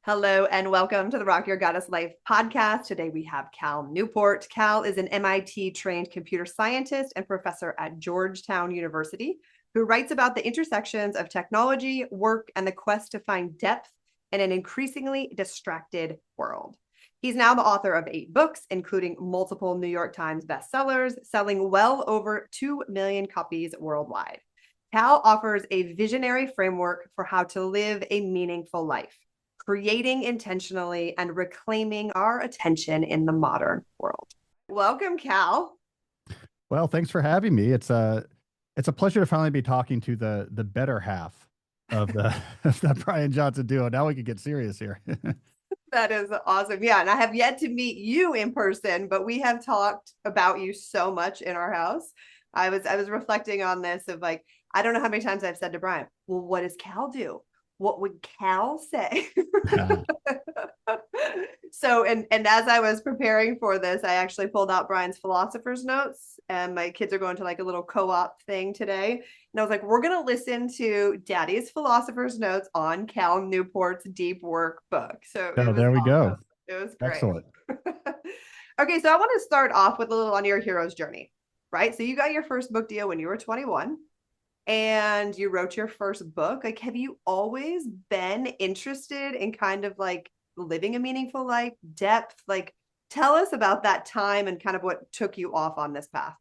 Hello and welcome to the Rock Your Goddess Life podcast. Today we have Cal Newport. Cal is an MIT trained computer scientist and professor at Georgetown University who writes about the intersections of technology, work, and the quest to find depth in an increasingly distracted world. He's now the author of 8 books, including multiple New York Times bestsellers, selling well over 2 million copies worldwide. Cal offers a visionary framework for how to live a meaningful life, creating intentionally and reclaiming our attention in the modern world. Welcome, Cal. Well, thanks for having me. It's a pleasure to finally be talking to the better half of the of the Brian Johnson duo. Now we can get serious here. That is awesome. Yeah, and I have yet to meet you in person, but we have talked about you so much in our house. I was reflecting on this of like, I don't know how many times I've said to Brian, well, what does Cal do? What would Cal say? So, and as I was preparing for this, I actually pulled out Brian's philosopher's notes, and my kids are going to like a little co-op thing today. And I was like, we're going to listen to Daddy's philosopher's notes on Cal Newport's Deep Work book. So it Oh, was there we awesome. go. It was great. Excellent. Okay, so I want to start off with a little on your hero's journey, right? So you got your first book deal when you were 21 and you wrote your first book. Like, have you always been interested in kind of like living a meaningful life, depth? Like, tell us about that time and kind of what took you off on this path.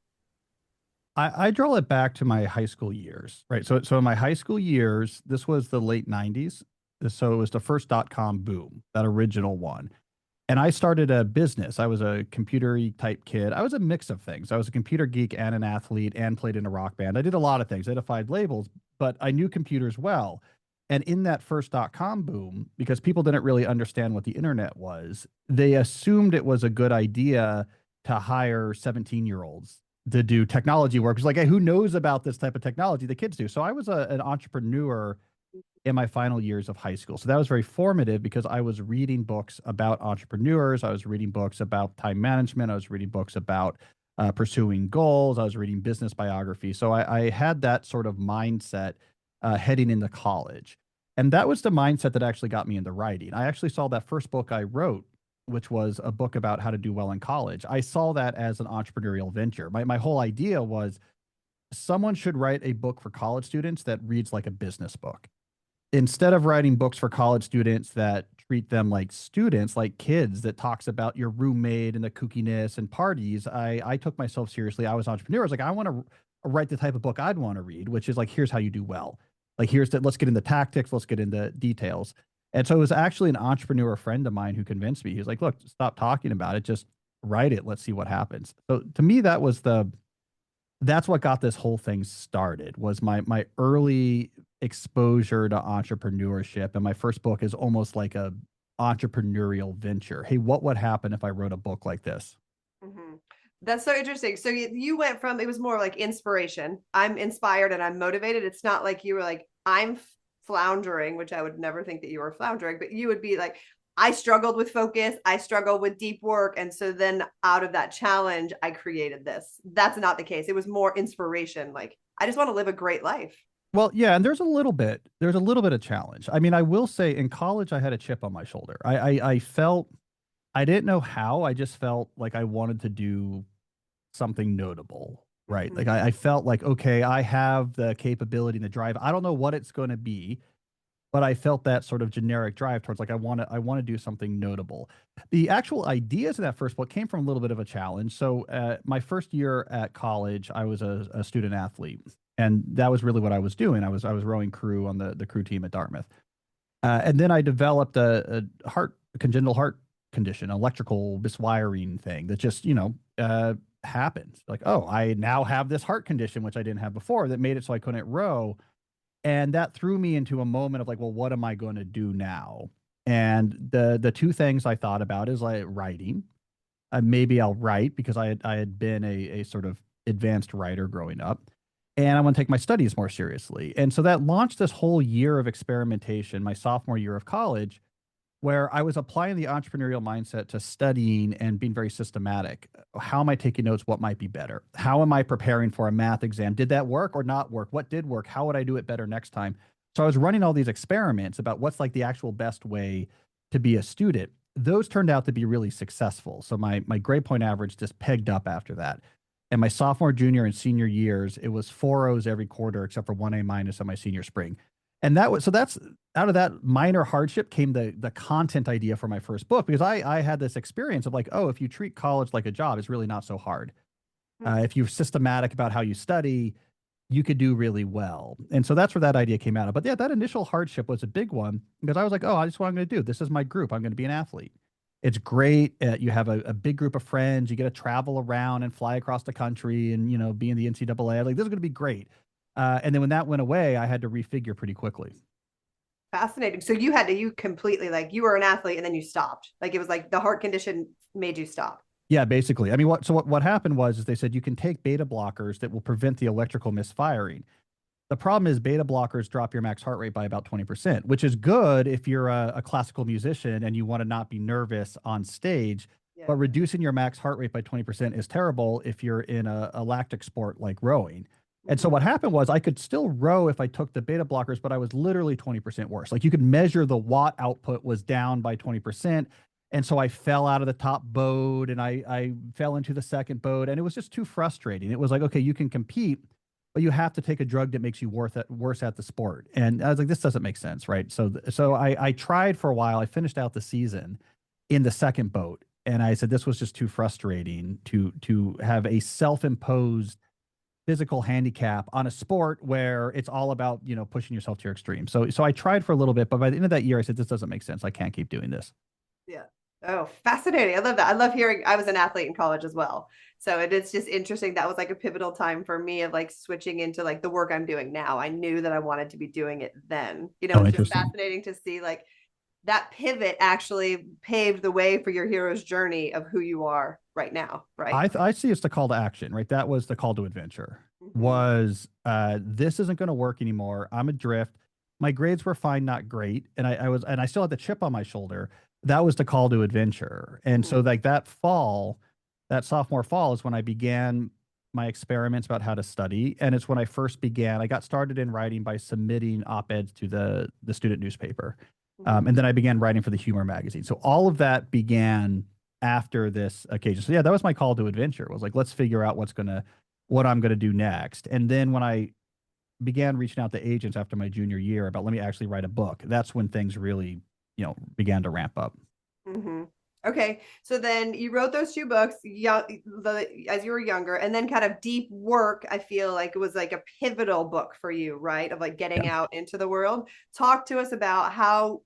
I draw it back to my high school years, right? So in my high school years, this was the late 90s. So it was the first dot-com boom, that original one. And I started a business. I was a computer type kid. I was a mix of things. I was a computer geek and an athlete and played in a rock band. I did a lot of things. I defied labels, but I knew computers well. And in that first dot-com boom, because people didn't really understand what the internet was, they assumed it was a good idea to hire 17-year-olds to do technology work. It's like, hey, who knows about this type of technology? The kids do. So I was an entrepreneur in my final years of high school. So that was very formative because I was reading books about entrepreneurs. I was reading books about time management. I was reading books about pursuing goals. I was reading business biography. So I had that sort of mindset heading into college. And that was the mindset that actually got me into writing. I actually saw that first book I wrote, which was a book about how to do well in college. I saw that as an entrepreneurial venture. My whole idea was someone should write a book for college students that reads like a business book instead of writing books for college students that treat them like students, like kids, that talks about your roommate and the kookiness and parties. I took myself seriously. I was an entrepreneur. I was like, I want to write the type of book I'd want to read, which is like, here's how you do well. Like, let's get into tactics. Let's get into details. And so it was actually an entrepreneur friend of mine who convinced me. He was like, look, stop talking about it. Just write it. Let's see what happens. So to me, that's what got this whole thing started, was my early exposure to entrepreneurship. And my first book is almost like a entrepreneurial venture. Hey, what would happen if I wrote a book like this? Mm-hmm. That's so interesting. So you went from, it was more like inspiration. I'm inspired and I'm motivated. It's not like you were like, I'm floundering, which I would never think that you were floundering, but you would be like, I struggled with focus. I struggled with deep work. And so then out of that challenge, I created this. That's not the case. It was more inspiration. Like, I just want to live a great life. Well, yeah, and there's a little bit of challenge. I mean, I will say in college, I had a chip on my shoulder. I felt, I didn't know how. I just felt like I wanted to do something notable, right? Mm-hmm. Like I felt like, okay, I have the capability and the drive. I don't know what it's going to be, but I felt that sort of generic drive towards like I want to do something notable. The actual ideas in that first book came from a little bit of a challenge. So my first year at college, I was a student athlete, and that was really what I was doing. I was rowing crew on the crew team at Dartmouth, and then I developed a congenital heart condition, electrical miswiring thing that just happened. Like, oh, I now have this heart condition which I didn't have before, that made it so I couldn't row. And that threw me into a moment of like, well, what am I going to do now? And the two things I thought about is like writing. Maybe I'll write because I had been a sort of advanced writer growing up, and I want to take my studies more seriously. And so that launched this whole year of experimentation, my sophomore year of college, where I was applying the entrepreneurial mindset to studying and being very systematic. How am I taking notes? What might be better? How am I preparing for a math exam? Did that work or not work? What did work? How would I do it better next time? So I was running all these experiments about what's like the actual best way to be a student, those turned out to be really successful. So my grade point average just pegged up after that. And my sophomore, junior, and senior years, it was 4.0s every quarter except for 1A minus on my senior spring. And that was, so that's out of that minor hardship came the content idea for my first book, because I had this experience of like, oh, if you treat college like a job, it's really not so hard. If you're systematic about how you study, you could do really well. And so that's where that idea came out of. But yeah, that initial hardship was a big one, because I was like, oh, that's what I'm going to do. This is my group. I'm going to be an athlete. It's great. You have a big group of friends. You get to travel around and fly across the country and, you know, be in the NCAA. Like, this is going to be great. And then when that went away, I had to refigure pretty quickly. Fascinating. So you completely, like, you were an athlete and then you stopped. Like, it was like the heart condition made you stop. Yeah, basically. I mean, what happened was is they said you can take beta blockers that will prevent the electrical misfiring. The problem is beta blockers drop your max heart rate by about 20%, which is good if you're a classical musician and you want to not be nervous on stage. Yeah. But reducing your max heart rate by 20% is terrible if you're in a lactic sport like rowing. And so what happened was I could still row if I took the beta blockers, but I was literally 20% worse. Like, you could measure the watt output was down by 20%. And so I fell out of the top boat and I fell into the second boat, and it was just too frustrating. It was like, okay, you can compete, but you have to take a drug that makes you worse at the sport. And I was like, this doesn't make sense, right? So I tried for a while. I finished out the season in the second boat, and I said this was just too frustrating to have a self-imposed physical handicap on a sport where it's all about, you know, pushing yourself to your extreme. So I tried for a little bit, but by the end of that year, I said, this doesn't make sense. I can't keep doing this. Yeah. Oh, fascinating. I love that. I love hearing, I was an athlete in college as well. So it's just interesting. That was like a pivotal time for me of like switching into like the work I'm doing now. I knew that I wanted to be doing it then. You know, Oh, it's just interesting. fascinating to see like that pivot actually paved the way for your hero's journey of who you are right now, right? I see it's the call to action, right? That was the call to adventure. Mhm. Was this isn't going to work anymore. I'm adrift. My grades were fine, not great, and I still had the chip on my shoulder. That was the call to adventure. And so Mhm. like that fall, that sophomore fall is when I began my experiments about how to study, and it's when I first began. I got started in writing by submitting op-eds to the student newspaper, Mhm. and then I began writing for the humor magazine. So all of that began after this occasion. So yeah, that was my call to adventure. It was like, let's figure out what I'm gonna do next. And then when I began reaching out to agents after my junior year about let me actually write a book, that's when things really, you know, began to ramp up. Mhm. Okay. So then you wrote those two books young, as you were younger, and then kind of deep work. I feel like it was like a pivotal book for you, right? Of like Yeah. getting out into the world. Talk to us about how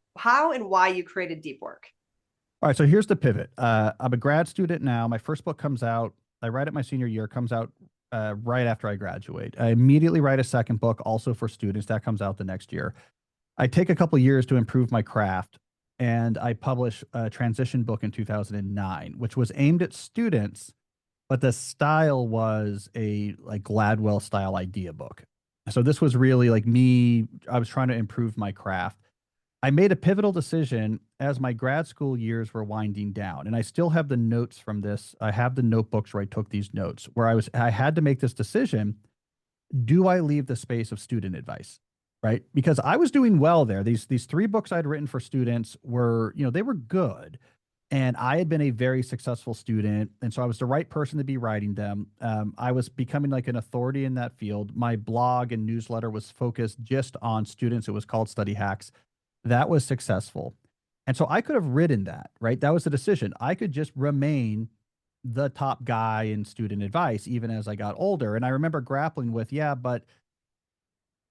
and why you created deep work. All right, so here's the pivot. I'm a grad student now. My first book comes out. I write it my senior year. Comes out right after I graduate. I immediately write a second book, also for students. That comes out the next year. I take a couple years to improve my craft, and I publish a transition book in 2009, which was aimed at students, but the style was a like Gladwell style idea book. So this was really like me. I was trying to improve my craft. I made a pivotal decision as my grad school years were winding down, and I still have the notes from this. I have the notebooks where I took these notes, where I had to make this decision. Do I leave the space of student advice? Right? Because I was doing well there. These three books I'd written for students were, you know, they were good. And I had been a very successful student. And so I was the right person to be writing them. I was becoming like an authority in that field. My blog and newsletter was focused just on students. It was called Study Hacks. That was successful. And so I could have written that, right? That was the decision. I could just remain the top guy in student advice, even as I got older. And I remember grappling with, yeah, but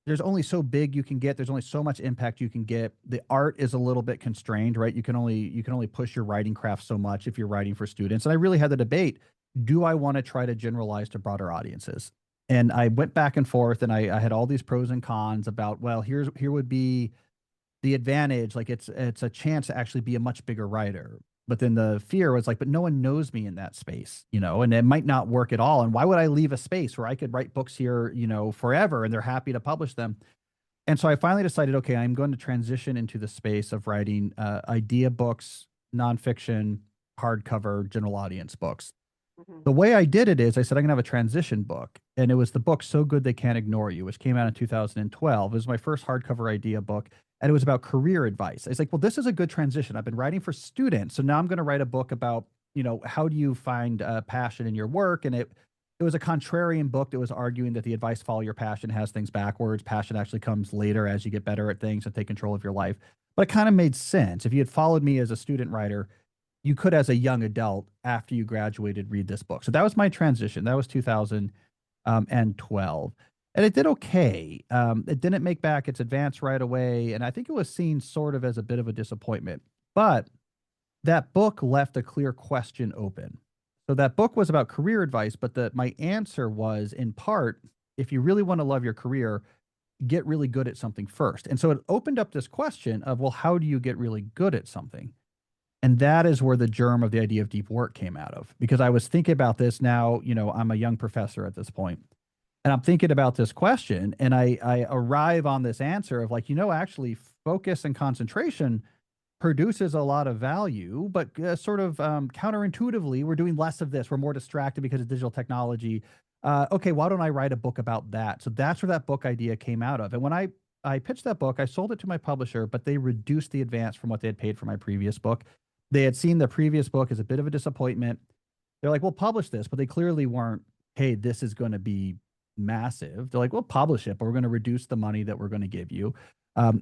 there's only so big you can get. There's only so much impact you can get. The art is a little bit constrained, right? You can only push your writing craft so much if you're writing for students. And I really had the debate, do I want to try to generalize to broader audiences? And I went back and forth, and I had all these pros and cons about, well, here would be the advantage, like it's a chance to actually be a much bigger writer. But then the fear was like, but no one knows me in that space, you know, and it might not work at all. And why would I leave a space where I could write books here, you know, forever, and they're happy to publish them? And so I finally decided, okay, I'm going to transition into the space of writing idea books, nonfiction, hardcover, general audience books. Mhm. The way I did it is I said, I'm going to have a transition book. And it was the book So Good They Can't Ignore You, which came out in 2012. It was my first hardcover idea book. and it was about career advice. It's like, well, this is a good transition. I've been writing for students, so now I'm going to write a book about, how do you find passion in your work? And it was a contrarian book that was arguing that the advice follow your passion has things backwards. Passion actually comes later as you get better at things and take control of your life. But it kind of made sense. If you had followed me as a student writer, you could, as a young adult, after you graduated, read this book. So that was my transition. That was 2012. And it did okay. It didn't make back its advance right away. And I think it was seen sort of as a bit of a disappointment. But that book left a clear question open. So that book was about career advice, but my answer was, in part, if you really want to love your career, get really good at something first. And so it opened up this question of, well, how do you get really good at something? And that is where the germ of the idea of deep work came out of, because I was thinking about this now, I'm a young professor at this point, and I'm thinking about this question, and I arrive on this answer of, like, actually focus and concentration produces a lot of value, but sort of counterintuitively, we're doing less of this. We're more distracted because of digital technology. Okay, why don't I write a book about that? So that's where that book idea came out of. And when I pitched that book, I sold it to my publisher, but they reduced the advance from what they had paid for my previous book. They had seen the previous book as a bit of a disappointment. They're like, we'll publish this, but they clearly weren't, hey, this is going to be massive. They're like, we'll publish it, but we're going to reduce the money that we're going to give you.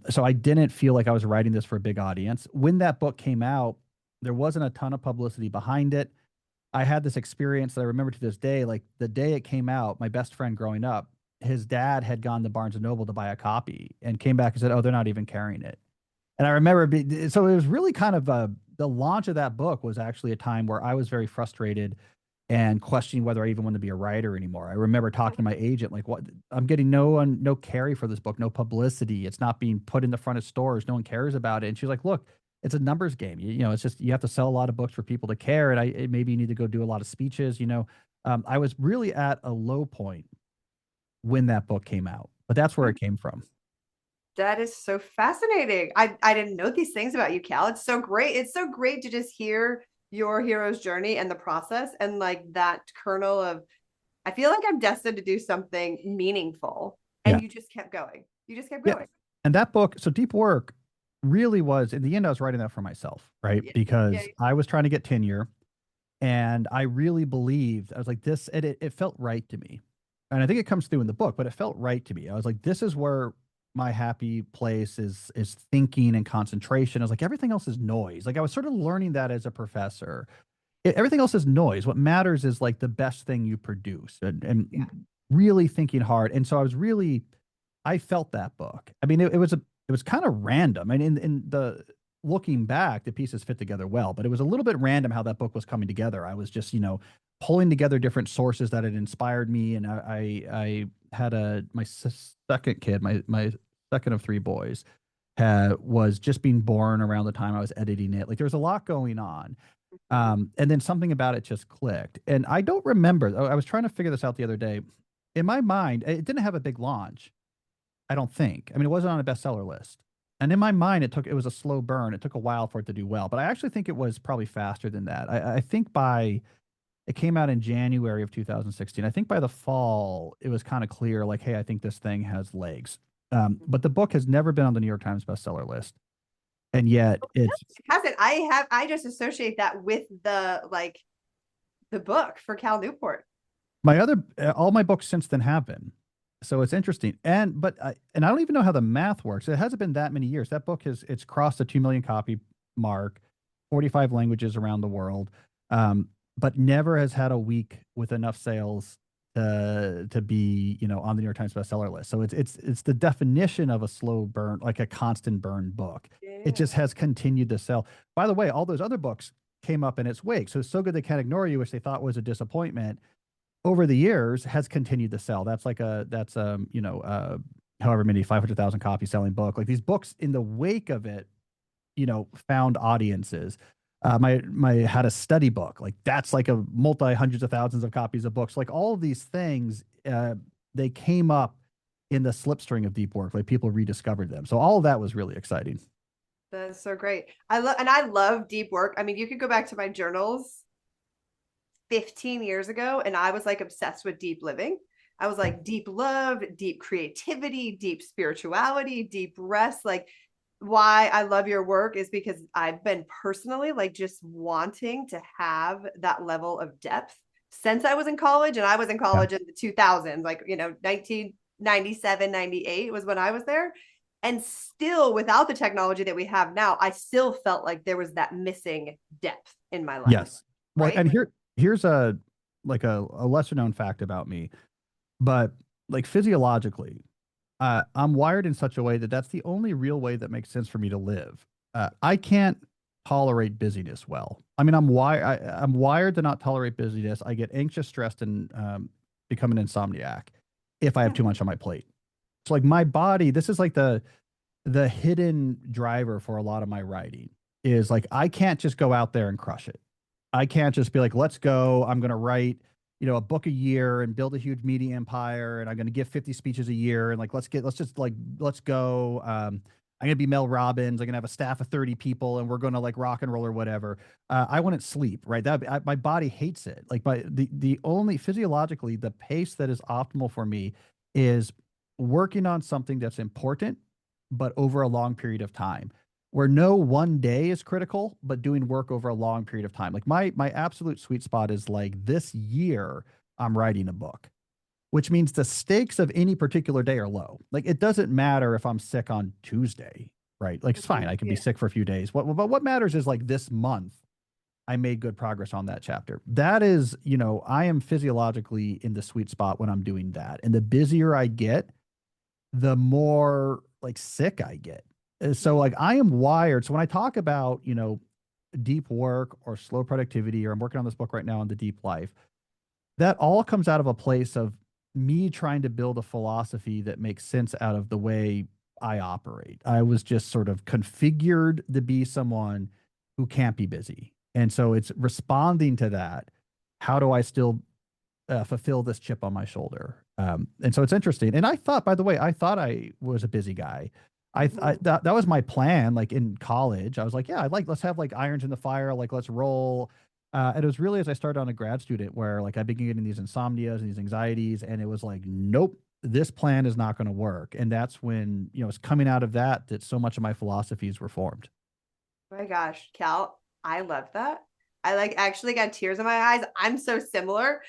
So I didn't feel like I was writing this for a big audience. When that book came out, there wasn't a ton of publicity behind it. I had this experience that I remember to this day. Like, the day it came out, my best friend growing up, his dad had gone to Barnes and Noble to buy a copy and came back and said, oh, they're not even carrying it. And I remember, so it was really kind of the launch of that book was actually a time where I was very frustrated and questioning whether I even wanted to be a writer anymore. I remember talking to my agent, like, what, I'm getting no carry for this book, no publicity. It's not being put in the front of stores. No one cares about it. And she's like, look, it's a numbers game. It's just, you have to sell a lot of books for people to care. And maybe you need to go do a lot of speeches, I was really at a low point when that book came out, but that's where it came from. That is so fascinating. I didn't know these things about you, Cal. It's so great. It's so great to just hear your hero's journey and the process, and like that kernel of, I feel like I'm destined to do something meaningful. Yeah. And you just kept going. You just kept Yeah. going. And that book, so Deep Work, really was, in the end, I was writing that for myself, right? Yeah. Because Yeah. I was trying to get tenure, and I really believed, I was like, this, it felt right to me. And I think it comes through in the book, but it felt right to me. I was like, this is where my happy place is thinking and concentration. I was like, everything else is noise. Like, I was sort of learning that as a professor. Everything else is noise. What matters is like the best thing you produce, and Yeah. really thinking hard. And so I felt that book. I mean, it was kind of random. I mean, in the looking back, the pieces fit together well, but it was a little bit random how that book was coming together. I was just, pulling together different sources that had inspired me. And I had my second kid, my second of three boys, was just being born around the time I was editing it. Like, there was a lot going on. And then something about it just clicked. And I don't remember, I was trying to figure this out the other day. In my mind, it didn't have a big launch, I don't think. I mean, it wasn't on a bestseller list. And in my mind, it was a slow burn. It took a while for it to do well, but I actually think it was probably faster than that. I think it came out in January of 2016. I think by the fall, it was kind of clear, like, hey, I think this thing has legs. But the book has never been on the New York Times bestseller list. And yet It hasn't. I just associate that with the book for Cal Newport. all my books since then have been. So it's interesting. And I don't even know how the math works. It hasn't been that many years. That book it's crossed the 2 million copy mark, 45 languages around the world. But never has had a week with enough sales to be, on the New York Times bestseller list. So it's the definition of a slow burn, like a constant burn book. Yeah. It just has continued to sell. By the way, all those other books came up in its wake. So It's So Good They Can't Ignore You, which they thought was a disappointment, over the years has continued to sell. That's however many 500,000 copy selling book. Like, these books in the wake of it, found audiences. My How to Study book, like, that's like a multi hundreds of thousands of copies of books. Like, all of these things, they came up in the slipstream of Deep Work. Like, people rediscovered them. So all of that was really exciting. That's so great. I love Deep Work. I mean, you could go back to my journals 15 years ago, and I was like obsessed with deep living. I was like, deep love, deep creativity, deep spirituality, deep rest. Like, why I love your work is because I've been personally like just wanting to have that level of depth since I was in college. And I was in Yeah. college in the 2000s, like, 1997, 98 was when I was there. And still, without the technology that we have now, I still felt like there was that missing depth in my life, Yes. Well, right? and here's a lesser known fact about me, but like physiologically, I'm wired in such a way that that's the only real way that makes sense for me to live. I can't tolerate busyness well. I mean, I'm wired to not tolerate busyness. I get anxious, stressed, and become an insomniac if I have too much on my plate. So like my body, this is like the hidden driver for a lot of my writing is like I can't just go out there and crush it. I can't just be like, let's go. I'm going to write, a book a year and build a huge media empire. And I'm going to give 50 speeches a year. And like, let's go. I'm going to be Mel Robbins. I'm going to have a staff of 30 people and we're going to like rock and roll or whatever. I wouldn't sleep, right? My body hates it. Like the only physiologically, the pace that is optimal for me is working on something that's important, but over a long period of time where no one day is critical, but doing work over a long period of time. Like my absolute sweet spot is like this year I'm writing a book, which means the stakes of any particular day are low. Like it doesn't matter if I'm sick on Tuesday, right? Like it's fine. I can be Yeah. sick for a few days. What matters is like this month I made good progress on that chapter. That is, I am physiologically in the sweet spot when I'm doing that. And the busier I get, the more like sick I get. So like I am wired. So when I talk about, deep work or slow productivity, or I'm working on this book right now on the deep life, that all comes out of a place of me trying to build a philosophy that makes sense out of the way I operate. I was just sort of configured to be someone who can't be busy. And so it's responding to that. How do I still fulfill this chip on my shoulder? And so it's interesting. And I thought, by the way, I was a busy guy. That was my plan. Like in college, I was like, yeah, let's have like irons in the fire. Like, let's roll. And it was really as I started on a grad student where like I began getting these insomnias and these anxieties, and it was like, nope, this plan is not going to work. And that's when, it's coming out of that so much of my philosophies were formed. Oh my gosh, Cal, I love that. I like actually got tears in my eyes. I'm so similar.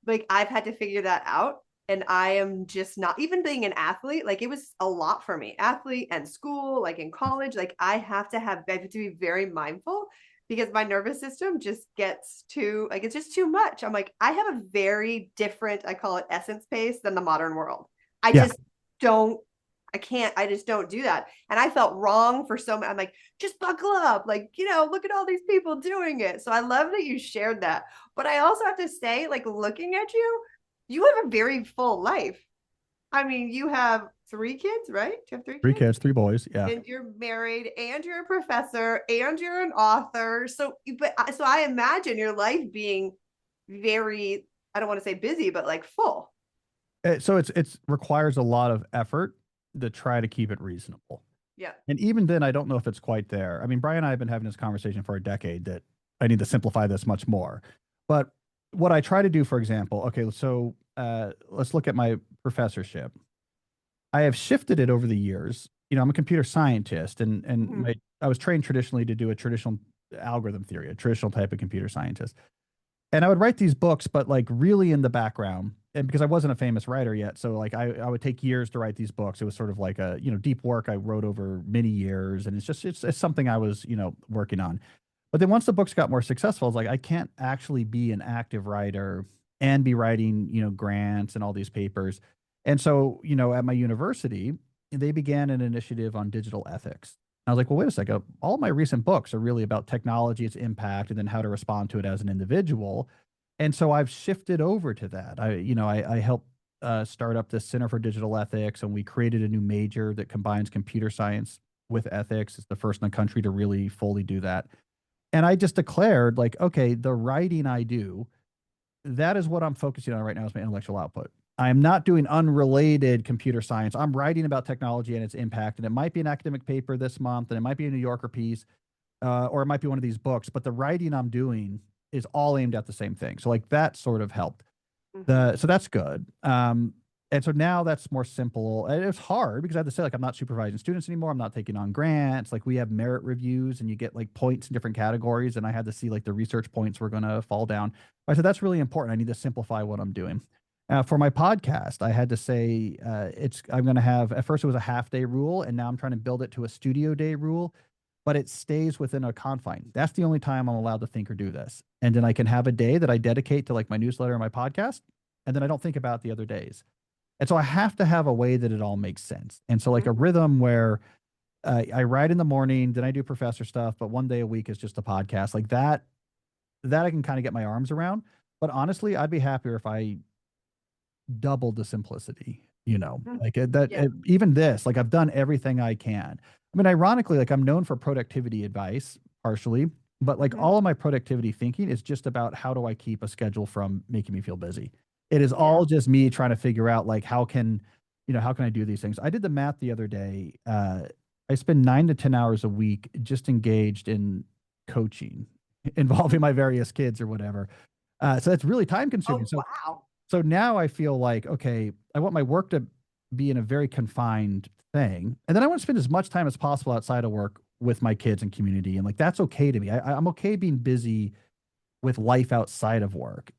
Like I've had to figure that out. And I am just not even being an athlete, like it was a lot for me. Athlete and school, like in college, like I have to be very mindful because my nervous system just gets too like it's just too much. I'm like, I have a very different, I call it essence pace than the modern world. I Yeah. just don't I just don't do that. And I felt wrong for so much. I'm like, just buckle up. Like, look at all these people doing it. So I love that you shared that. But I also have to say, like, looking at you, you have a very full life. I mean, you have 3 kids, right? You have three Three kids, kids, three boys. Yeah. and you're married, and you're a professor, and you're an author. So I imagine your life being very, I don't want to say busy, but like full. So it's requires a lot of effort to try to keep it reasonable. Yeah. And even then, I don't know if it's quite there. I mean, Brian and I have been having this conversation for a decade that I need to simplify this much more. But what I try to do, for example, okay, so let's look at my professorship. I have shifted it over the years. I'm a computer scientist, and I was trained traditionally to do a traditional algorithm theory, a traditional type of computer scientist. And I would write these books, but like really in the background. And because I wasn't a famous writer yet, so like I would take years to write these books. It was sort of like a deep work I wrote over many years, and it's something I was working on. But then once the books got more successful, I was like, I can't actually be an active writer and be writing grants and all these papers. And so at my university, they began an initiative on digital ethics. I was like, well, wait a second. All of my recent books are really about technology, its impact, and then how to respond to it as an individual. And so I've shifted over to that. I helped start up this Center for Digital Ethics, and we created a new major that combines computer science with ethics. It's the first in the country to really fully do that. And I just declared, like, okay, the writing I do, that is what I'm focusing on right now is my intellectual output. I am not doing unrelated computer science. I'm writing about technology and its impact, and it might be an academic paper this month, and it might be a New Yorker piece, or it might be one of these books. But the writing I'm doing is all aimed at the same thing. So like that sort of helped. Mm-hmm. So that's good. And so now that's more simple. And it's hard because I have to say, like, I'm not supervising students anymore. I'm not taking on grants. Like, we have merit reviews and you get like points in different categories. And I had to see like the research points were going to fall down. I said, that's really important. I need to simplify what I'm doing. For my podcast, I had to say, I'm going to have, at first it was a half day rule, and now I'm trying to build it to a studio day rule, but it stays within a confine. That's the only time I'm allowed to think or do this. And then I can have a day that I dedicate to like my newsletter and my podcast. And then I don't think about the other days. And so I have to have a way that it all makes sense. And so like a rhythm where I write in the morning, then I do professor stuff, but one day a week is just a podcast like that, that I can kind of get my arms around. But honestly, I'd be happier if I doubled the simplicity, like even this, like I've done everything I can. I mean, ironically, like I'm known for productivity advice partially, but like all of my productivity thinking is just about how do I keep a schedule from making me feel busy. It is all just me trying to figure out like how can I do these things. I did the math the other day. I spend 9 to 10 hours a week just engaged in coaching involving my various kids or whatever. So that's really time consuming. Oh, wow. So now I feel like, okay, I want my work to be in a very confined thing. And then I want to spend as much time as possible outside of work with my kids and community. And like, that's okay to me. I'm okay being busy with life outside of work.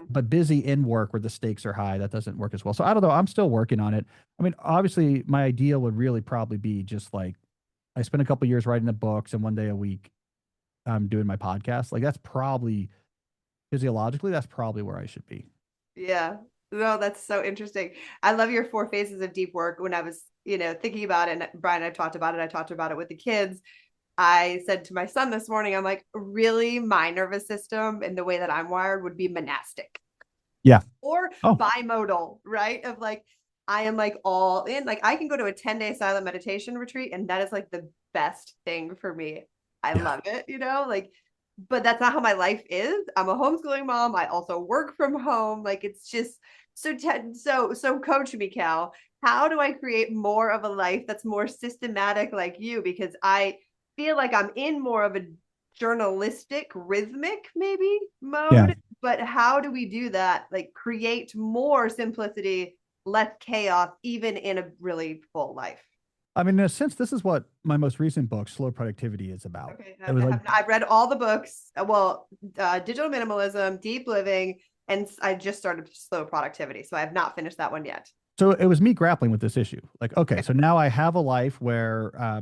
But busy in work where the stakes are high, that doesn't work as well. So I don't know. I'm still working on it. I mean, obviously my ideal would really probably be just like I spend a couple years writing the books and one day a week I'm doing my podcast. Like that's probably physiologically, that's probably where I should be. Yeah. No, that's so interesting. I love your 4 phases of deep work. When I was, thinking about it, and Brian, I talked about it with the kids. I said to my son this morning, I'm like, really, my nervous system and the way that I'm wired would be monastic. Yeah. Or bimodal, right? Of like, I am like all in. Like I can go to a 10-day silent meditation retreat, and that is like the best thing for me. I love it, like, but that's not how my life is. I'm a homeschooling mom. I also work from home. Like it's just so coach me, Cal. How do I create more of a life that's more systematic like you? Because I feel like I'm in more of a journalistic, rhythmic maybe mode. But how do we do that? Like create more simplicity, less chaos, even in a really full life. I mean, in a sense, this is what my most recent book, Slow Productivity, is about. Okay, It was like, I've read all the books. Well, Digital Minimalism, Deep Living, and I just started Slow Productivity. So I have not finished that one yet. So it was me grappling with this issue. Like, okay, so now I have a life where,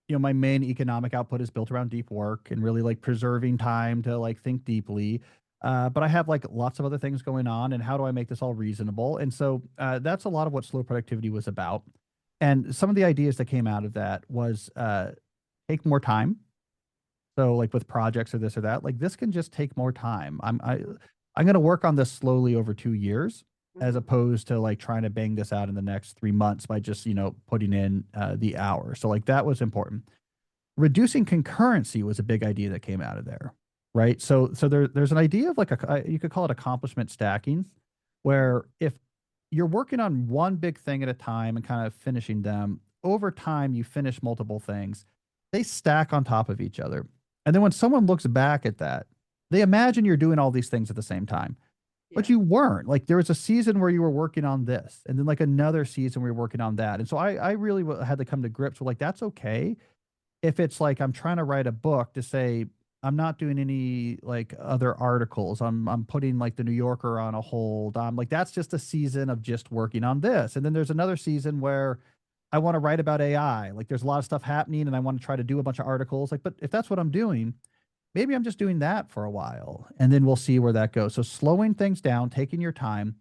my main economic output is built around deep work and really like preserving time to like think deeply. But I have like lots of other things going on, and how do I make this all reasonable? And so that's a lot of what Slow Productivity was about. And some of the ideas that came out of that was take more time. So like with projects or this or that, like this can just take more time. I'm going to work on this slowly over 2 years, as opposed to like trying to bang this out in the next 3 months by just, putting in the hour. So like that was important. Reducing concurrency was a big idea that came out of there. Right. So there's an idea of like you could call it accomplishment stacking, where if you're working on one big thing at a time and kind of finishing them, over time you finish multiple things. They stack on top of each other. And then when someone looks back at that, they imagine you're doing all these things at the same time. But you weren't. Like there was a season where you were working on this, and then like another season where you're working on that. And so I really had to come to grips with like, that's okay. If it's like I'm trying to write a book, to say I'm not doing any like other articles. I'm putting like the New Yorker on a hold. I'm like, that's just a season of just working on this. And then there's another season where I want to write about AI. Like there's a lot of stuff happening and I want to try to do a bunch of articles. Like, but if that's what I'm doing, maybe I'm just doing that for a while, and then we'll see where that goes. So slowing things down, taking your time,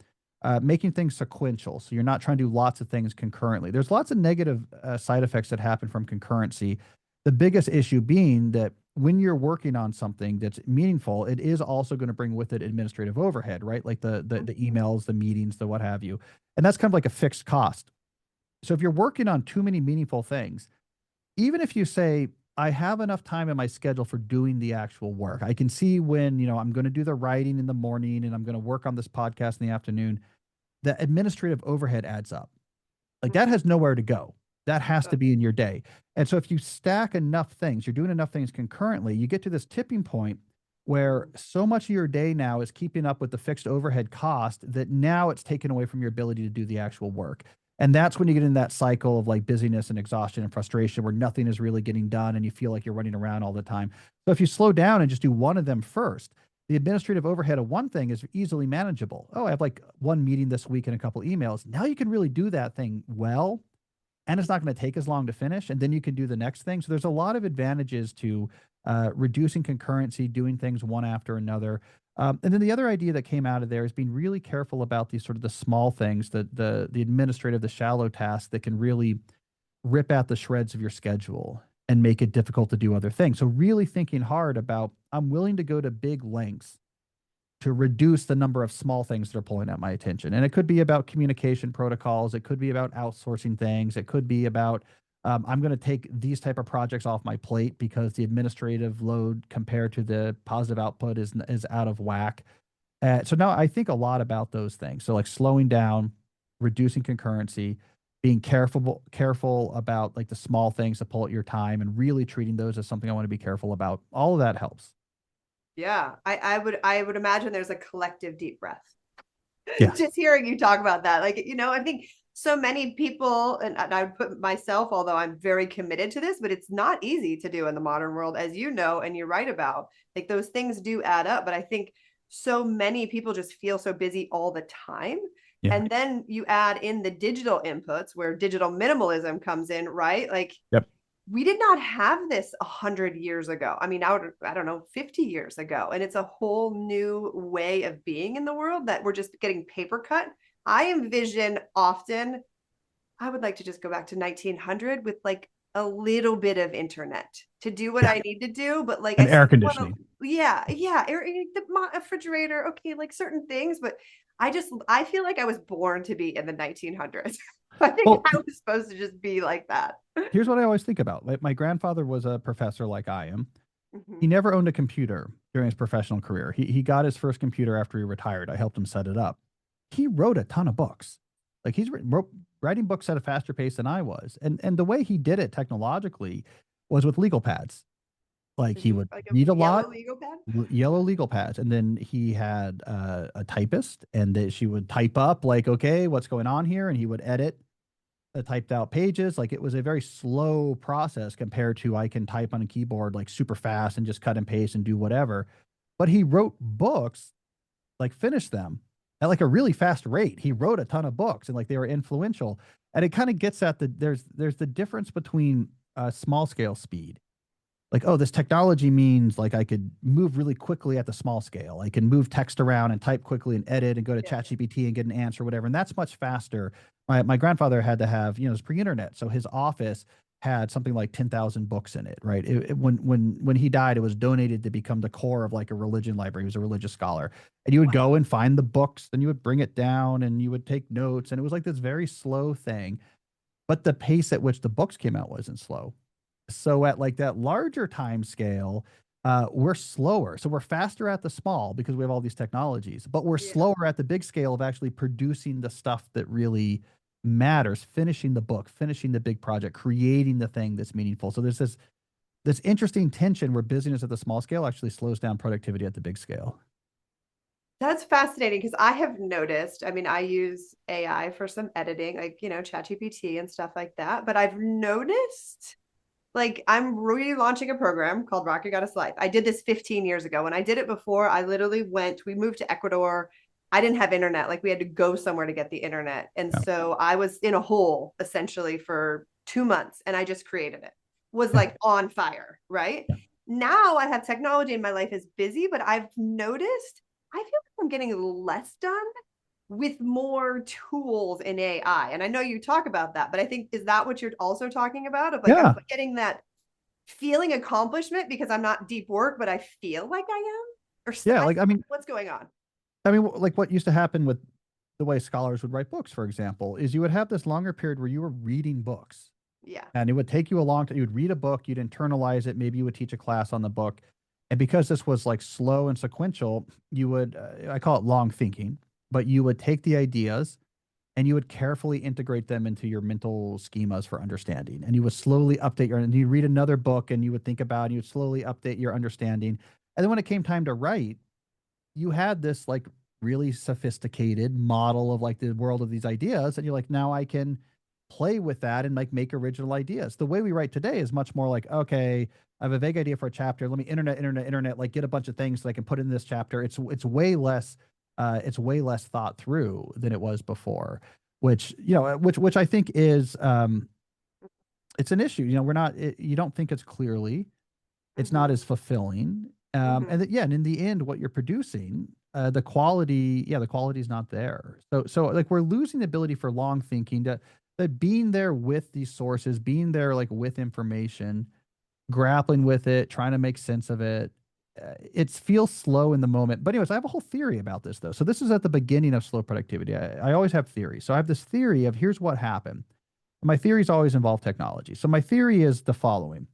making things sequential. So you're not trying to do lots of things concurrently. There's lots of negative side effects that happen from concurrency. The biggest issue being that when you're working on something that's meaningful, it is also going to bring with it administrative overhead, right? Like the emails, the meetings, the what have you. And that's kind of like a fixed cost. So if you're working on too many meaningful things, even if you say, I have enough time in my schedule for doing the actual work, I can see when, I'm going to do the writing in the morning and I'm going to work on this podcast in the afternoon, the administrative overhead adds up. Like that has nowhere to go. That has to be in your day. And so if you stack enough things, you're doing enough things concurrently, you get to this tipping point where so much of your day now is keeping up with the fixed overhead cost that now it's taken away from your ability to do the actual work. And that's when you get in that cycle of like busyness and exhaustion and frustration where nothing is really getting done and you feel like you're running around all the time. So if you slow down and just do one of them first, the administrative overhead of one thing is easily manageable. Oh, I have like one meeting this week and a couple emails. Now you can really do that thing well, and it's not going to take as long to finish. And then you can do the next thing. So there's a lot of advantages to reducing concurrency, doing things one after another. And then the other idea that came out of there is being really careful about these sort of the small things, the administrative, the shallow tasks that can really rip out the shreds of your schedule and make it difficult to do other things. So really thinking hard about, I'm willing to go to big lengths to reduce the number of small things that are pulling at my attention. And it could be about communication protocols. It could be about outsourcing things. It could be about, I'm going to take these type of projects off my plate because the administrative load compared to the positive output is out of whack. So now I think a lot about those things. So like slowing down, reducing concurrency, being careful about like the small things that pull at your time and really treating those as something I want to be careful about. All of that helps. Yeah, I would imagine there's a collective deep breath. Yeah. Just hearing you talk about that. Like, I think so many people, and I would put myself, although I'm very committed to this, but it's not easy to do in the modern world, as you know, and you're right about. Like those things do add up. But I think so many people just feel so busy all the time. Yeah. And then you add in the digital inputs where digital minimalism comes in, right? Like, Yep. we did not have this 100 years ago. I mean, I don't know, 50 years ago. And it's a whole new way of being in the world that we're just getting paper cut. I envision often, I would like to just go back to 1900 with like a little bit of internet to do what I need to do. But like, And I air still want conditioning. to, yeah, the refrigerator, okay, like certain things. But I feel like I was born to be in the 1900s. I think Well, I was supposed to just be like that. here's what I always think about. Like my grandfather was a professor like I am. He Mhm. never owned a computer during his professional career. He got his first computer after he retired. I helped him set it up. He wrote a ton of books. Like writing books at a faster pace than I was. And the way he did it technologically was with legal pads. Like he would Like a read a yellow lot, legal pad? yellow legal pads, and then he had a typist, and that she would type up like, okay, what's going on here, and he would edit the typed out pages. Like it was a very slow process compared to I can type on a keyboard like super fast and just cut and paste and do whatever. But he wrote books, like finished them at like a really fast rate. He wrote a ton of books and like they were influential. And it kind of gets at there's the difference between small scale speed. Like, oh, this technology means like I could move really quickly at the small scale. I can move text around and type quickly and edit and go to Yeah. ChatGPT and get an answer, whatever. And that's much faster. My grandfather had to have, it was pre-internet. So his office had something like 10,000 books in it, right? When he died, it was donated to become the core of like a religion library. He was a religious scholar. And you would go and find the books, then you would bring it down and you would take notes. And it was like this very slow thing. But the pace at which the books came out wasn't slow. So at like that larger time scale, we're slower. So we're faster at the small because we have all these technologies, but we're Yeah. slower at the big scale of actually producing the stuff that really matters, finishing the book, finishing the big project, creating the thing that's meaningful. So there's this interesting tension where busyness at the small scale actually slows down productivity at the big scale. That's fascinating because I have noticed, I mean, I use AI for some editing, like, ChatGPT and stuff like that. But I've noticed like I'm relaunching a program called Rock Your Goddess Life. I did this 15 years ago. When I did it before, I literally we moved to Ecuador. I didn't have internet. Like we had to go somewhere to get the internet. And Yeah. so I was in a hole essentially for 2 months and I just created it. Was Yeah. like on fire, right? Yeah. Now I have technology and my life is busy, but I've noticed I feel like I'm getting less done with more tools in AI. And I know you talk about that, but I think, is that what you're also talking about? Of like, I'm Yeah. not getting that feeling accomplishment because I'm not deep work, but I feel like I am? Or Yeah. Like, what's going on? like what used to happen with the way scholars would write books, for example, is you would have this longer period where you were reading books. Yeah. And it would take you a long time. You would read a book, you'd internalize it. Maybe you would teach a class on the book. And because this was like slow and sequential, you would, I call it long thinking, but you would take the ideas and you would carefully integrate them into your mental schemas for understanding. And you would slowly update and you read another book and you would think about, and you would slowly update your understanding. And then when it came time to write, you had this like really sophisticated model of like the world of these ideas. And you're like, now I can play with that and like make original ideas. The way we write today is much more like, okay, I have a vague idea for a chapter. Let me internet, like get a bunch of things that I can put in this chapter. It's way less thought through than it was before, which, which I think is, it's an issue. We're not, you don't think it's clearly, it's not as fulfilling. And in the end, what you're producing, the quality is not there. So like we're losing the ability for long thinking, that being there with these sources, being there like with information, grappling with it, trying to make sense of it. It feels slow in the moment. But anyways, I have a whole theory about this though. So this is at the beginning of slow productivity. I always have theories. So I have this theory of here's what happened. My theories always involve technology. So my theory is the following.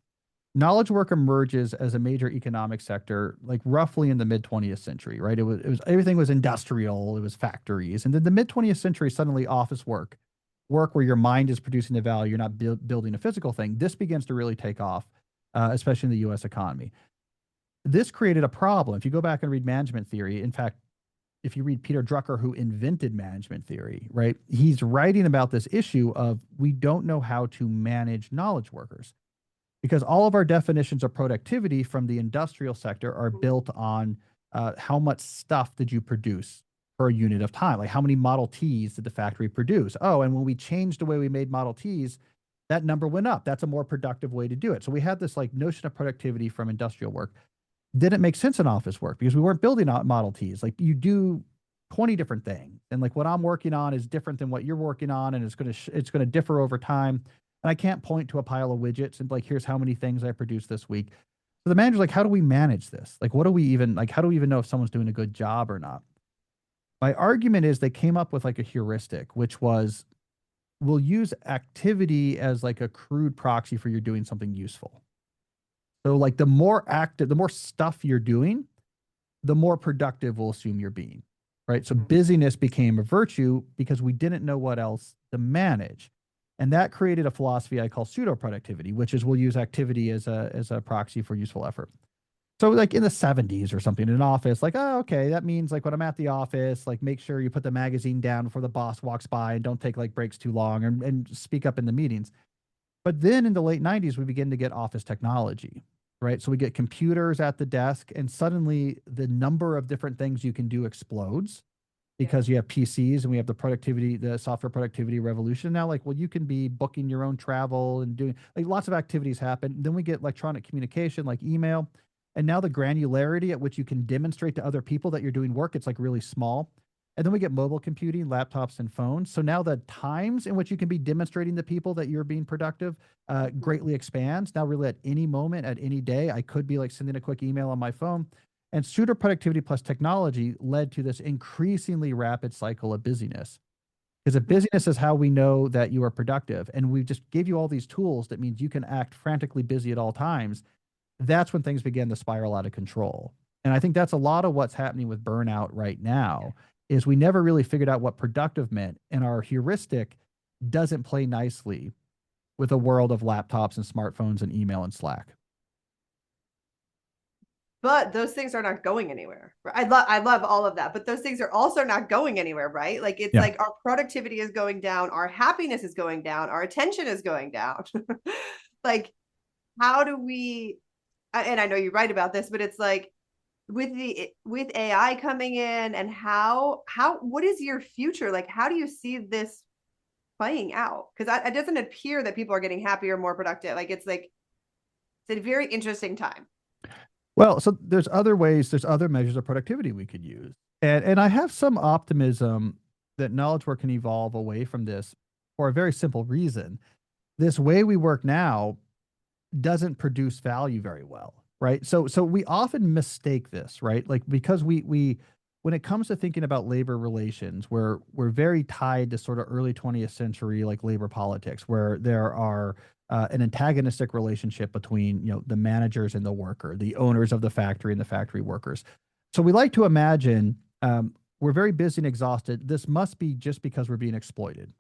Knowledge work emerges as a major economic sector, like roughly in the mid 20th century, right? It was everything was industrial, it was factories. And then the mid 20th century, suddenly office work where your mind is producing the value, you're not building a physical thing. This begins to really take off, especially in the US economy. This created a problem. If you go back and read management theory, in fact, if you read Peter Drucker, who invented management theory, right, he's writing about this issue of we don't know how to manage knowledge workers because all of our definitions of productivity from the industrial sector are built on how much stuff did you produce per unit of time? Like how many Model Ts did the factory produce? Oh, and when we changed the way we made Model Ts, that number went up. That's a more productive way to do it. So we had this like notion of productivity from industrial work. Didn't make sense in office work because we weren't building out Model Ts. Like you do 20 different things, and like what I'm working on is different than what you're working on, and it's gonna differ over time. And I can't point to a pile of widgets and like here's how many things I produced this week. So the manager's like, how do we manage this? Like, what do we even like? How do we even know if someone's doing a good job or not? My argument is they came up with like a heuristic, which was we'll use activity as like a crude proxy for you're doing something useful. So like the more active, the more stuff you're doing, the more productive we'll assume you're being, right? So busyness became a virtue because we didn't know what else to manage. And that created a philosophy I call pseudo productivity, which is we'll use activity as a proxy for useful effort. So like in the 70s or something in an office, like, oh, okay, that means like when I'm at the office, like make sure you put the magazine down before the boss walks by and don't take like breaks too long and speak up in the meetings. But then in the late 90s, we begin to get office technology, right? So we get computers at the desk, and suddenly the number of different things you can do explodes because you have PCs and we have the software productivity revolution. Now, like, well, you can be booking your own travel and doing like lots of activities happen. Then we get electronic communication like email. And now the granularity at which you can demonstrate to other people that you're doing work, it's like really small. And then we get mobile computing, laptops, and phones. So now the times in which you can be demonstrating to people that you're being productive greatly expands. Now, really, at any moment, at any day, I could be like sending a quick email on my phone. And pseudo productivity plus technology led to this increasingly rapid cycle of busyness. Because if busyness is how we know that you are productive, and we just gave you all these tools that means you can act frantically busy at all times, that's when things begin to spiral out of control. And I think that's a lot of what's happening with burnout right now. Is we never really figured out what productive meant, and our heuristic doesn't play nicely with a world of laptops and smartphones and email and Slack. But those things are not going anywhere. I love all of that, but those things are also not going anywhere, right? Like it's like our productivity is going down, our happiness is going down, our attention is going down. Like how do we, and I know you write about this, but it's like with AI coming in, and how what is your future? Like how do you see this playing out? Because it doesn't appear that people are getting happier, more productive. Like it's a very interesting time. Well, so there's other measures of productivity we could use. And I have some optimism that knowledge work can evolve away from this for a very simple reason. This way we work now doesn't produce value very well, right? So we often mistake this, right? Like because we when it comes to thinking about labor relations, we're very tied to sort of early 20th century like labor politics, where there are an antagonistic relationship between the managers and the worker, the owners of the factory and the factory workers. So we like to imagine we're very busy and exhausted. This must be just because we're being exploited.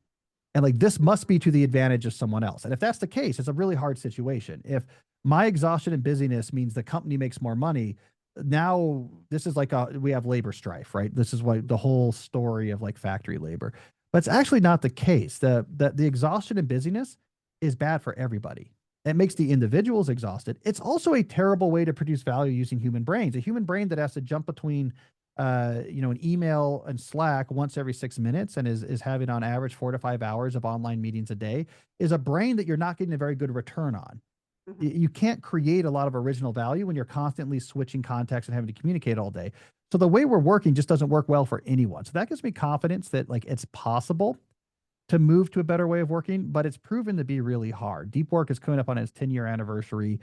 And like this must be to the advantage of someone else. And if that's the case, it's a really hard situation. If my exhaustion and busyness means the company makes more money, now this is like we have labor strife, right? This is what the whole story of like factory labor, but it's actually not the case. The exhaustion and busyness is bad for everybody. It makes the individuals exhausted. It's also a terrible way to produce value using human brains. A human brain that has to jump between an email and Slack once every 6 minutes and is having on average 4 to 5 hours of online meetings a day is a brain that you're not getting a very good return on. You can't create a lot of original value when you're constantly switching contexts and having to communicate all day. So the way we're working just doesn't work well for anyone. So that gives me confidence that like it's possible to move to a better way of working, but it's proven to be really hard. Deep work is coming up on its 10-year anniversary.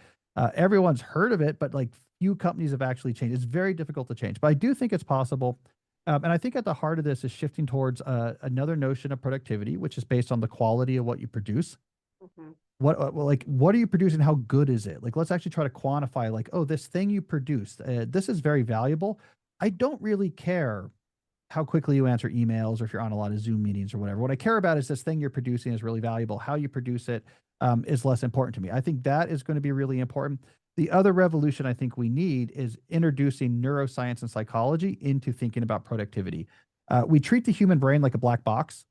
Everyone's heard of it, but like few companies have actually changed. It's very difficult to change, but I do think it's possible. And I think at the heart of this is shifting towards another notion of productivity, which is based on the quality of what you produce. Mhm. What are you producing? How good is it? Like, let's actually try to quantify like, oh, this thing you produced, this is very valuable. I don't really care how quickly you answer emails or if you're on a lot of Zoom meetings or whatever. What I care about is this thing you're producing is really valuable. How you produce it is less important to me. I think that is going to be really important. The other revolution I think we need is introducing neuroscience and psychology into thinking about productivity. We treat the human brain like a black box.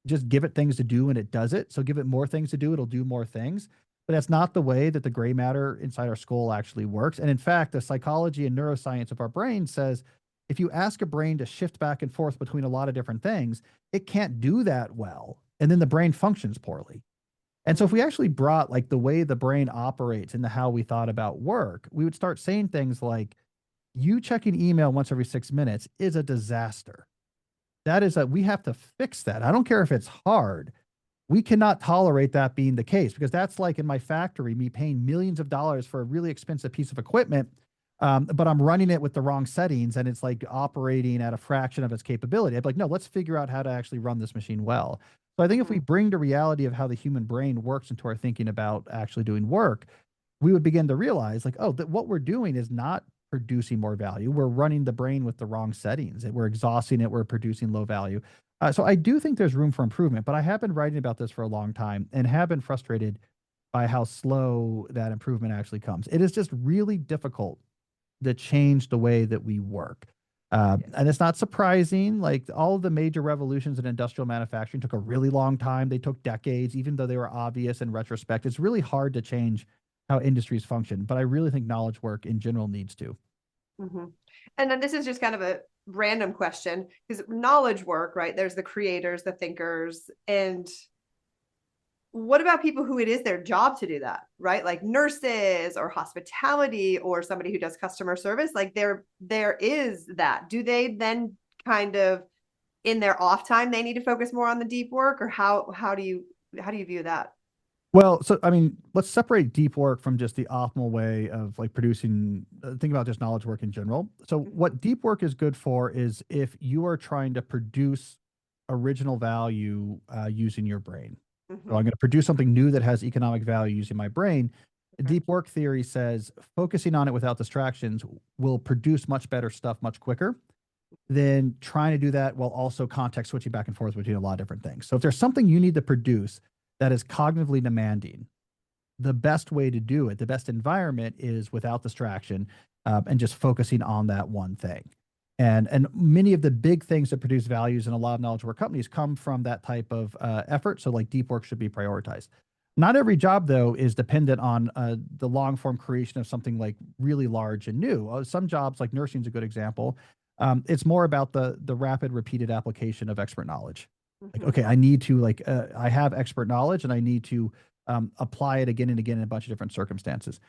Just give it things to do and it does it. So give it more things to do, it'll do more things. But that's not the way that the gray matter inside our skull actually works. And in fact, the psychology and neuroscience of our brain says if you ask a brain to shift back and forth between a lot of different things, it can't do that well. And then the brain functions poorly. And so if we actually brought like the way the brain operates into how we thought about work, we would start saying things like, you checking email once every 6 minutes is a disaster. We have to fix that. I don't care if it's hard. We cannot tolerate that being the case because that's like in my factory, me paying millions of dollars for a really expensive piece of equipment, but I'm running it with the wrong settings and it's like operating at a fraction of its capability. I'd be like, no, let's figure out how to actually run this machine well. So I think if we bring the reality of how the human brain works into our thinking about actually doing work, we would begin to realize like, oh, that what we're doing is not producing more value. We're running the brain with the wrong settings. We're exhausting it. We're producing low value. So I do think there's room for improvement, but I have been writing about this for a long time and have been frustrated by how slow that improvement actually comes. It is just really difficult to change the way that we work. And it's not surprising, like all of the major revolutions in industrial manufacturing took a really long time. They took decades, even though they were obvious in retrospect. It's really hard to change how industries function, but I really think knowledge work in general needs to. Mhm. And then this is just kind of a random question because knowledge work, right? There's the creators, the thinkers, and what about people who it is their job to do that, right? Like nurses or hospitality or somebody who does customer service, like there is that. Do they then kind of in their off time they need to focus more on the deep work or how do you view that? Well, so I mean, let's separate deep work from just the optimal way of like producing, think about just knowledge work in general. So, what deep work is good for is if you are trying to produce original value using your brain. So, I'm Mm-hmm. going to produce something new that has economic value using my brain. Okay. Deep work theory says focusing on it without distractions will produce much better stuff much quicker than trying to do that while also context switching back and forth between a lot of different things. So if there's something you need to produce that is cognitively demanding, the best way to do it, the best environment is without distraction and just focusing on that one thing. And many of the big things that produce values in a lot of knowledge work companies come from that type of effort. So like deep work should be prioritized. Not every job though is dependent on the long form creation of something like really large and new. Some jobs like nursing is a good example. It's more about the rapid repeated application of expert knowledge. Like, Mm-hmm. okay, I need to I have expert knowledge and I need to apply it again and again in a bunch of different circumstances.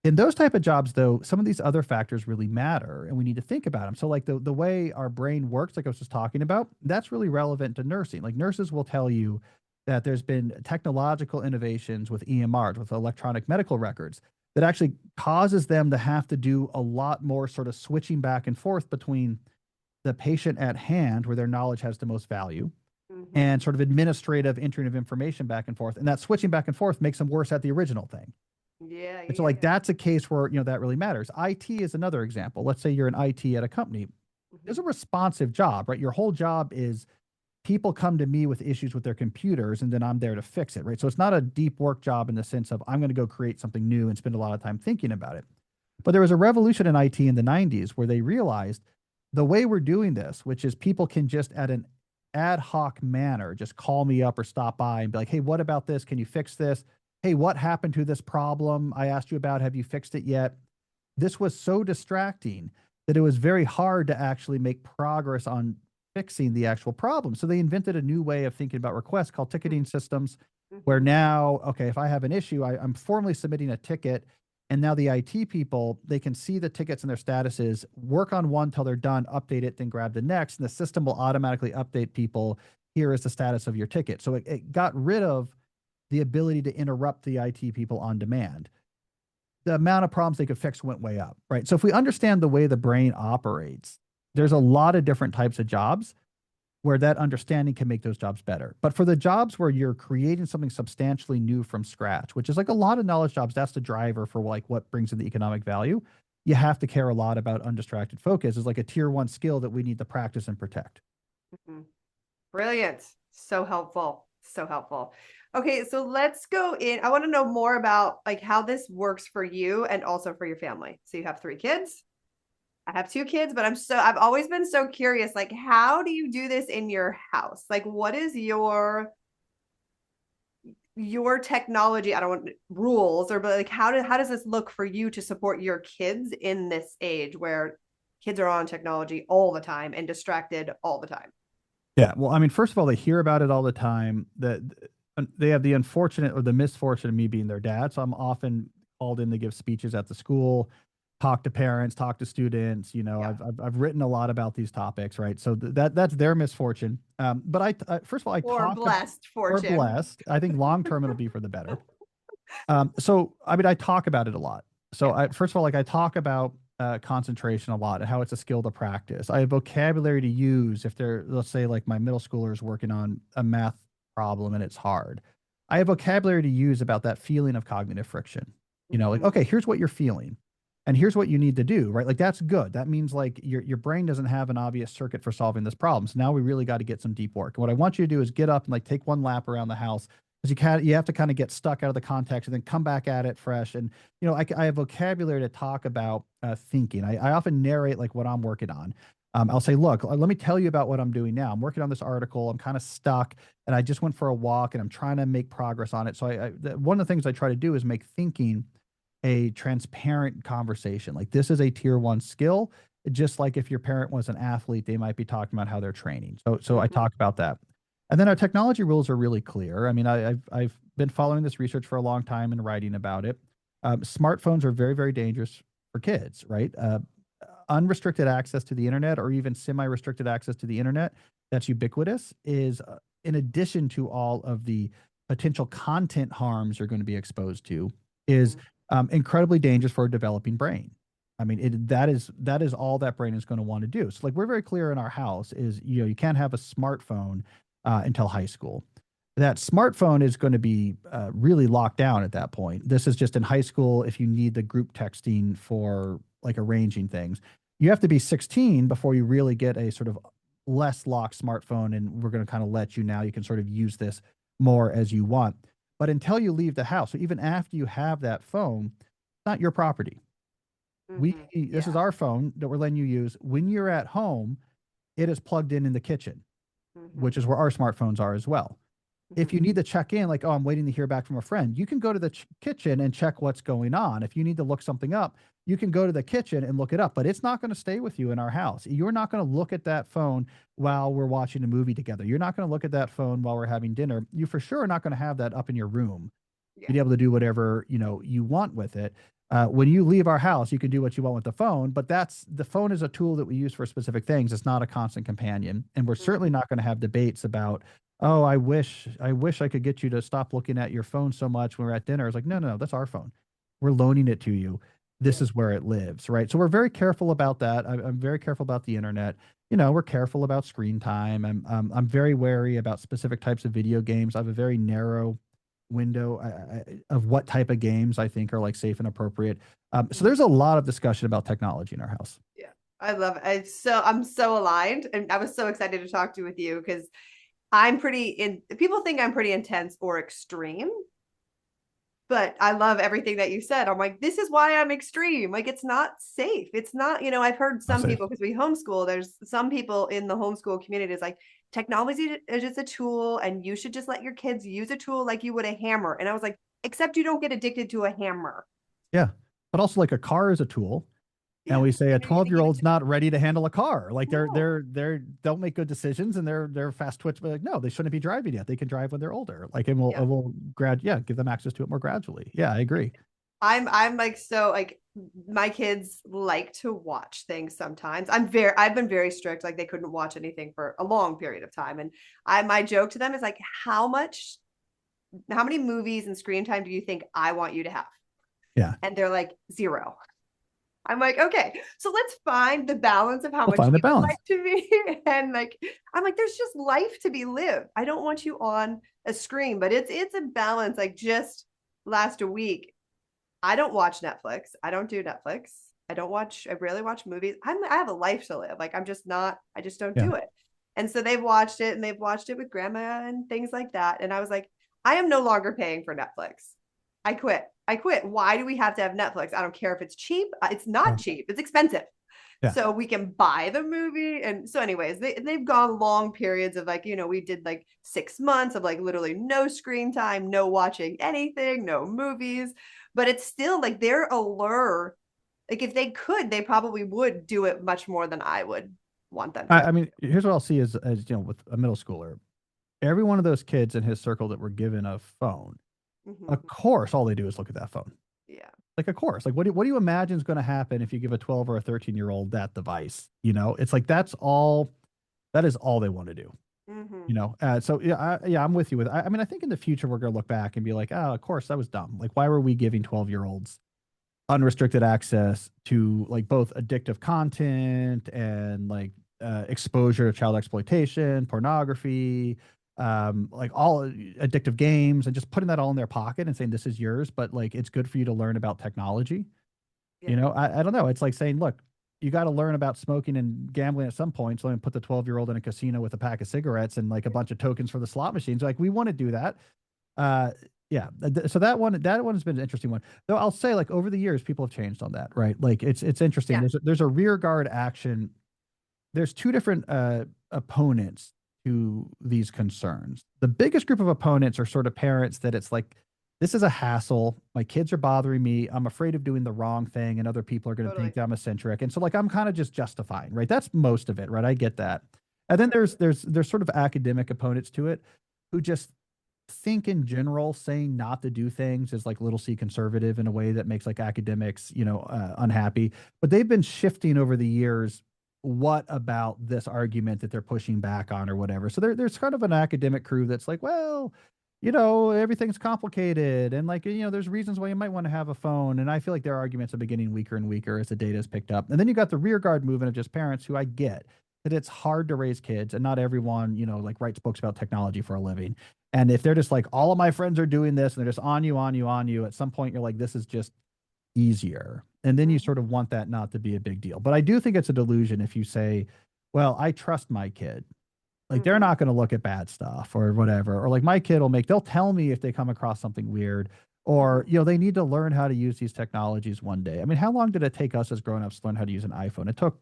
In those type of jobs, though, some of these other factors really matter, and we need to think about them. So, like the way our brain works, like I was just talking about, that's really relevant to nursing. Like nurses will tell you that there's been technological innovations with EMRs, with electronic medical records, that actually causes them to have to do a lot more sort of switching back and forth between the patient at hand, where their knowledge has the most value, Mm-hmm. and sort of administrative entering of information back and forth. And that switching back and forth makes them worse at the original thing. Yeah, And so, yeah, like, yeah. that's a case where, that really matters. IT is another example. Let's say you're an IT at a company. Mm-hmm. There's a responsive job, right? Your whole job is people come to me with issues with their computers and then I'm there to fix it, right? So it's not a deep work job in the sense of I'm going to go create something new and spend a lot of time thinking about it. But there was a revolution in IT in the 90s where they realized the way we're doing this, which is people can just at an ad hoc manner just call me up or stop by and be like, hey, what about this? Can you fix this? Hey, what happened to this problem I asked you about? Have you fixed it yet? This was so distracting that it was very hard to actually make progress on fixing the actual problem. So they invented a new way of thinking about requests called ticketing systems, where now, okay, if I have an issue, I'm formally submitting a ticket. And now the IT people, they can see the tickets and their statuses, work on one till they're done, update it, then grab the next. And the system will automatically update people. Here is the status of your ticket. So it got rid of the ability to interrupt the IT people on demand. The amount of problems they could fix went way up, right? So if we understand the way the brain operates, there's a lot of different types of jobs where that understanding can make those jobs better. But for the jobs where you're creating something substantially new from scratch, which is like a lot of knowledge jobs, that's the driver for like what brings in the economic value. You have to care a lot about undistracted focus. Is like a tier 1 skill that we need to practice and protect. Brilliant. So helpful. So helpful. Okay, so let's go in. I want to know more about like how this works for you and also for your family. So you have 3 kids. I have 2 kids, but I've always been so curious, like, how do you do this in your house? Like, what is your technology? I don't want rules but like, how does this look for you to support your kids in this age where kids are on technology all the time and distracted all the time? Yeah. Well, I mean, first of all, they hear about it all the time. That they have the unfortunate or the misfortune of me being their dad. So I'm often called in to give speeches at the school, talk to parents, talk to students. You know, Yeah. I've written a lot about these topics, right? So that's their misfortune. But I first of all, I Or talk blessed or fortune. blessed. I think long term it'll be for the better. So I mean, I talk about it a lot. So Yeah. first of all, like I talk about concentration a lot and how it's a skill to practice. I have vocabulary to use if they're, let's say, like my middle schooler is working on a math problem and it's hard. I have vocabulary to use about that feeling of cognitive friction. You know, like, okay, here's what you're feeling and here's what you need to do, right? Like that's good. That means like your brain doesn't have an obvious circuit for solving this problem. So now we really got to get some deep work. And what I want you to do is get up and like take one lap around the house because you have to kind of get stuck out of the context and then come back at it fresh. And you know, I have vocabulary to talk about thinking. I often narrate like what I'm working on. I'll say, look, let me tell you about what I'm doing now. I'm working on this article. I'm kind of stuck, and I just went for a walk, and I'm trying to make progress on it. So one of the things I try to do is make thinking a transparent conversation. Like this is a tier 1 skill. Just like if your parent was an athlete, they might be talking about how they're training. So I talk about that. And then our technology rules are really clear. I mean, I've been following this research for a long time and writing about it. Smartphones are very, very dangerous for kids, right? Unrestricted access to the internet or even semi-restricted access to the internet that's ubiquitous is, in addition to all of the potential content harms you're going to be exposed to, is incredibly dangerous for a developing brain. I mean, that is all that brain is going to want to do. So like we're very clear in our house is, you know, you can't have a smartphone until high school. That smartphone is going to be really locked down at that point. This is just in high school. If you need the group texting for like arranging things, you have to be 16 before you really get a sort of less locked smartphone. And we're going to kind of let you now, you can sort of use this more as you want. But until you leave the house, so even after you have that phone, it's not your property. This is our phone that we're letting you use. When you're at home, it is plugged in the kitchen, which is where our smartphones are as well. If you need to check in, like, oh, I'm waiting to hear back from a friend, you can go to the kitchen and check what's going on. If you need to look something up, you can go to the kitchen and look it up, but it's not going to stay with you in our house. You're not going to look at that phone while we're watching a movie together. You're not going to look at that phone while we're having dinner. You for sure are not going to have that up in your room. Be able to do whatever, you know, you want with it. When you leave our house, you can do what you want with the phone, but the phone is a tool that we use for specific things. It's not a constant companion. And we're certainly not going to have debates about, oh, I wish I could get you to stop looking at your phone so much when we're at dinner. It's like, no, that's our phone. We're loaning it to you. This is where it lives, right? So we're very careful about that. I'm very careful about the internet. You know, we're careful about screen time. I'm very wary about specific types of video games. I have a very narrow window of what type of games I think are like safe and appropriate. So there's a lot of discussion about technology in our house. Yeah, I love it. I'm so aligned, and I was so excited to talk to with you because I'm people think I'm pretty intense or extreme. But I love everything that you said. I'm like, this is why I'm extreme. Like, it's not safe. It's not, I've heard Not some safe. people, because we homeschool, there's some people in the homeschool community is like, technology is just a tool and you should just let your kids use a tool like you would a hammer. And I was like, except you don't get addicted to a hammer. Yeah. But also like a car is a tool. And Yeah. we say a And you're going to give it 12-year-old's to them. not ready to handle a car. Like No. they're don't make good decisions and they're fast twitch, but like, no, they shouldn't be driving yet. They can drive when they're older. Like, and Yeah. give them access to it more gradually. Yeah, I agree. I'm like, so like my kids like to watch things sometimes. I've been very strict. Like they couldn't watch anything for a long period of time. And my joke to them is like, how many movies and screen time do you think I want you to have? Yeah. And they're like, zero. I'm like, okay, so let's find the balance of how We'll much find the you would balance. like to be. And like, I'm like, there's just life to be lived. I don't want you on a screen, but it's a balance. Like just last week, I don't watch Netflix. I don't do Netflix. I rarely watch movies. I have a life to live. Like I'm just not, I just don't Yeah. do it. And so they've watched it and they've watched it with grandma and things like that. And I was like, I am no longer paying for Netflix. I quit. I quit. Why do we have to have Netflix? I don't care if it's cheap. It's not Yeah. cheap. It's expensive. Yeah. So we can buy the movie. And so, anyways, they've gone long periods of like, we did like 6 months of like literally no screen time, no watching anything, no movies. But it's still like their allure. Like if they could, they probably would do it much more than I would want them to. I mean, here's what I'll see as with a middle schooler. Every one of those kids in his circle that were given a phone, of Mm-hmm. course, all they do is look at that phone. Yeah. Like, of course. Like, what do you imagine is going to happen if you give a 12 or a 13-year-old that device? It's like that is all they want to do. Mm-hmm. So yeah, I'm with you I mean, I think in the future we're going to look back and be like, oh, of course that was dumb. Like, why were we giving 12-year-olds unrestricted access to like both addictive content and like exposure to child exploitation, pornography, like all addictive games, and just putting that all in their pocket and saying this is yours, but like it's good for you to learn about technology. Yeah. I don't know. It's like saying, look, you got to learn about smoking and gambling at some point. So let me put the 12-year-old in a casino with a pack of cigarettes and like a bunch of tokens for the slot machines. Like we want to do that. Uh, yeah. So that one has been an interesting one. Though I'll say, like over the years, people have changed on that, right? Like it's interesting. Yeah. There's a rear guard action. There's two different opponents to these concerns. The biggest group of opponents are sort of parents that it's like, this is a hassle. My kids are bothering me. I'm afraid of doing the wrong thing, and other people are going to Totally. think that I'm eccentric. And so, like, I'm kind of just justifying, right? That's most of it, right? I get that. And then there's sort of academic opponents to it who just think in general saying not to do things is like little c conservative in a way that makes like academics, unhappy. But they've been shifting over the years what about this argument that they're pushing back on or whatever. So there's kind of an academic crew that's like, well, everything's complicated and like, there's reasons why you might want to have a phone. And I feel like their arguments are beginning weaker and weaker as the data is picked up. And then you got the rear guard movement of just parents who I get that it's hard to raise kids and not everyone, like writes books about technology for a living. And if they're just like, all of my friends are doing this and they're just on you, at some point you're like, this is just easier. And then you sort of want that not to be a big deal. But I do think it's a delusion if you say, well, I trust my kid. Like they're not going to look at bad stuff or whatever. Or like my kid they'll tell me if they come across something weird or, they need to learn how to use these technologies one day. I mean, how long did it take us as grownups to learn how to use an iPhone? It took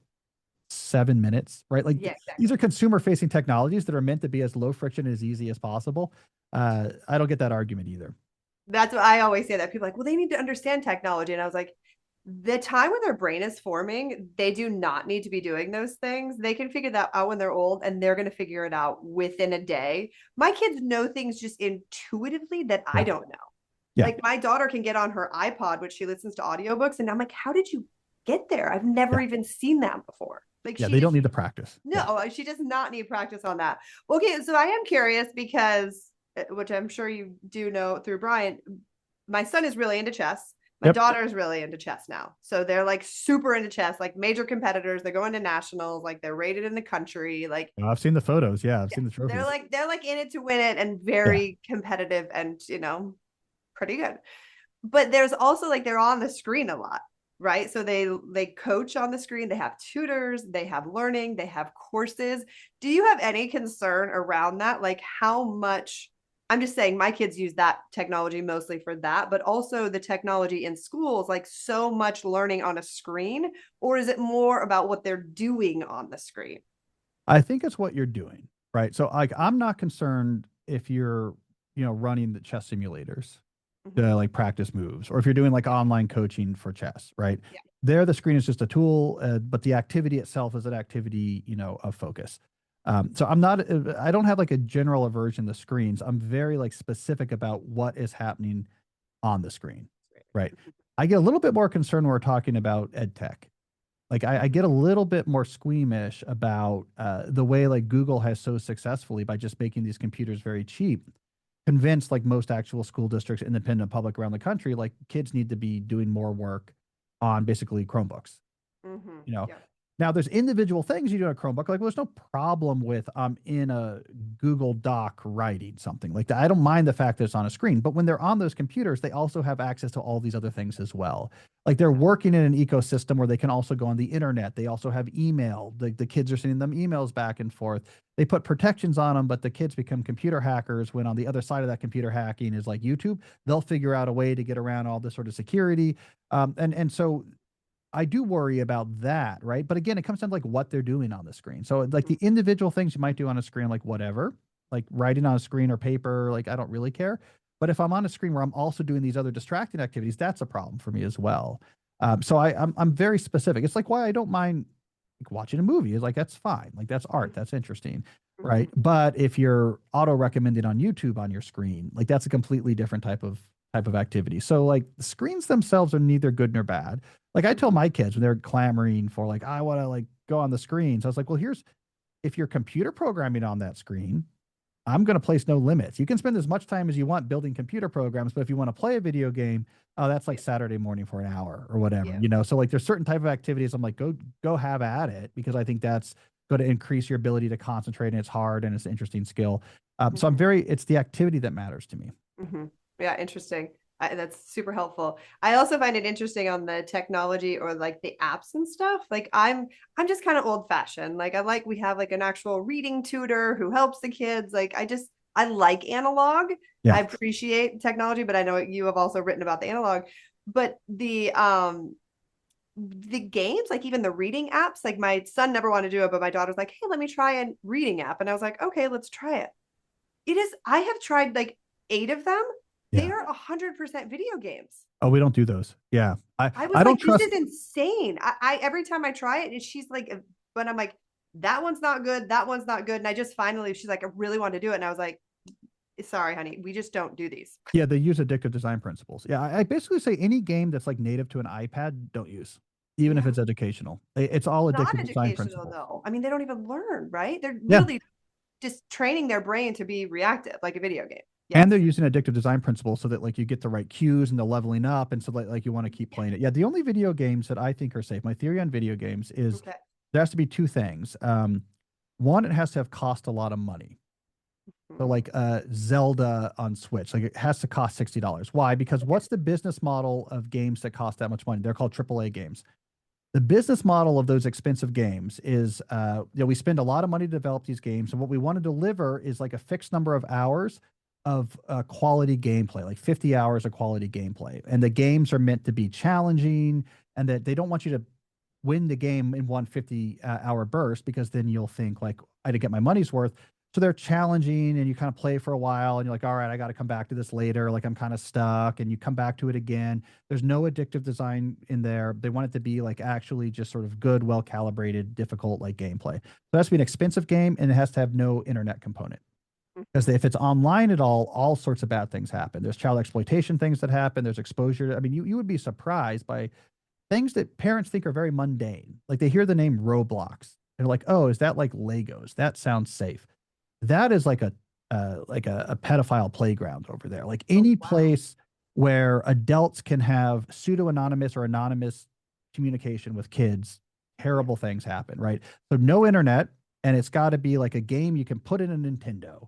7 minutes, right? Like Yeah, these exactly. are consumer facing technologies that are meant to be as low friction and as easy as possible. I don't get that argument either. That's what I always say, that people are like, well, they need to understand technology. And I was like, the time when their brain is forming, they do not need to be doing those things. They can figure that out when they're old and they're going to figure it out within a day. My kids know things just intuitively that I Yeah. don't know. Yeah. Like my daughter can get on her iPod, which she listens to audiobooks. And I'm like, how did you get there? I've never Yeah. even seen that before. Like Yeah. she They don't just, need to practice. Yeah. no, she does not need practice on that. Okay. So I am curious because, which I'm sure you do know through Brian, my son is really into chess. My Yep. daughter is really into chess now. So they're like super into chess, like major competitors. They're going to nationals, like they're rated in the country. Like I've seen the photos. Yeah. I've seen the trophies. they're like in it to win it and Yeah. very competitive and pretty good. But there's also like they're on the screen a lot, right? So they coach on the screen, they have tutors, they have learning, they have courses. Do you have any concern around that? Like how much I'm just saying my kids use that technology mostly for that, but also the technology in schools, like so much learning on a screen, or is it more about what they're doing on the screen? I think it's what you're doing, right? So like I'm not concerned if you're, running the chess simulators Mhm. to like practice moves, or if you're doing like Yeah. online coaching for chess, right? Yeah. There, the screen is just a tool, but the activity itself is an activity, of focus. So I'm not, I don't have like a general aversion to screens. I'm very like specific about what is happening on the screen, right? I get a little bit more concerned when we're talking about ed tech. Like I get a little bit more squeamish about the way like Google has so successfully, by just making these computers very cheap, convinced like most actual school districts, independent public around the country, like kids need to be doing more work on basically Chromebooks. Hmm. You know, Yeah. now there's individual things you do on a Chromebook. Like, well, there's no problem with in a Google Doc writing something like that. I don't mind the fact that it's on a screen, but when they're on those computers, they also have access to all these other things as well. Like they're working in an ecosystem where they can also go on the internet. They also have email. The kids are sending them emails back and forth. They put protections on them, but the kids become computer hackers when on the other side of that computer hacking is like YouTube. They'll figure out a way to get around all this sort of security. And so I do worry about that, right? But again, it comes down to like what they're doing on the screen. So like the individual things you might do on a screen, like whatever, like writing on a screen or paper, like I don't really care. But if I'm on a screen where I'm also doing these other distracting activities, that's a problem for me as well. So I'm very specific. It's like why I don't mind like watching a movie. Is like that's fine. Like that's art. That's interesting, right? But if you're auto recommended on YouTube on your screen, like that's a completely different type of activity. So like the screens themselves are neither good nor bad. Like I tell my kids when they're clamoring for like I want to like go on the screens, I was like, well, here's if you're computer programming on that screen, I'm going to place no limits. You can spend as much time as you want building computer programs, but if you want to play a video game, oh, that's like Yeah. Saturday morning for an hour or whatever, Yeah. So like there's certain type of activities I'm like go have at it because I think that's going to increase your ability to concentrate and it's hard and it's an interesting skill. So it's the activity that matters to me. Hmm. Yeah, interesting. That's super helpful. I also find it interesting on the technology or like the apps and stuff. Like I'm just kind of old fashioned. Like we have like an actual reading tutor who helps the kids. Like I like analog. Yeah. I appreciate technology, but I know you have also written about the analog. But the games, like even the reading apps, like my son never wanted to do it, but my daughter's like, hey, let me try a reading app. And I was like, okay, let's try it. I have tried like 8 of them. They Yeah. are 100% video games. Oh, we don't do those. Yeah. I was I don't like, this trust. is insane. I every time I try it, she's like, but I'm like, that one's not good. That one's not good. And I just finally, she's like, I really want to do it. And I was like, sorry, honey, we just don't do these. Yeah, they use addictive design principles. Yeah, I basically say any game that's like native to an iPad, don't use, even if Yeah. it's educational. It's all Not addictive design educational principles. though. I mean, they don't even learn, right? They're Yeah, literally just training their brain to be reactive, like a video game. and Yes. they're using addictive design principles so that like you get the right cues and the leveling up, and so like you want to keep playing it. Yeah, the only video games that I think are safe. My theory on video games is Okay. there has to be two things. One, it has to have cost a lot of money. So Mhm. like Zelda on Switch, like it has to cost $60. Why? Because what's the business model of games that cost that much money? They're called AAA games. The business model of those expensive games is, we spend a lot of money to develop these games, and what we want to deliver is like a fixed number of hours of quality gameplay, like 50 hours of quality gameplay. And the games are meant to be challenging, and that they don't want you to win the game in one 50-hour burst because then you'll think like I didn't get my money's worth. So they're challenging and you kind of play for a while and you're like, all right, I got to come back to this later. Like I'm kind of stuck, and you come back to it again. There's no addictive design in there. They want it to be like actually just sort of good, well calibrated, difficult like gameplay. So it has to be an expensive game and it has to have no internet component. Because if it's online at all sorts of bad things happen. There's child exploitation things that happen. There's exposure. I mean, you would be surprised by things that parents think are very mundane. Like they hear the name Roblox. They're like, oh, is that like Legos? That sounds safe. That is like a pedophile playground over there. Like Oh, any wow. place where adults can have pseudo anonymous or anonymous communication with kids, Yeah. terrible things happen, right? So no internet, and it's got to be like a game you can put in a Nintendo.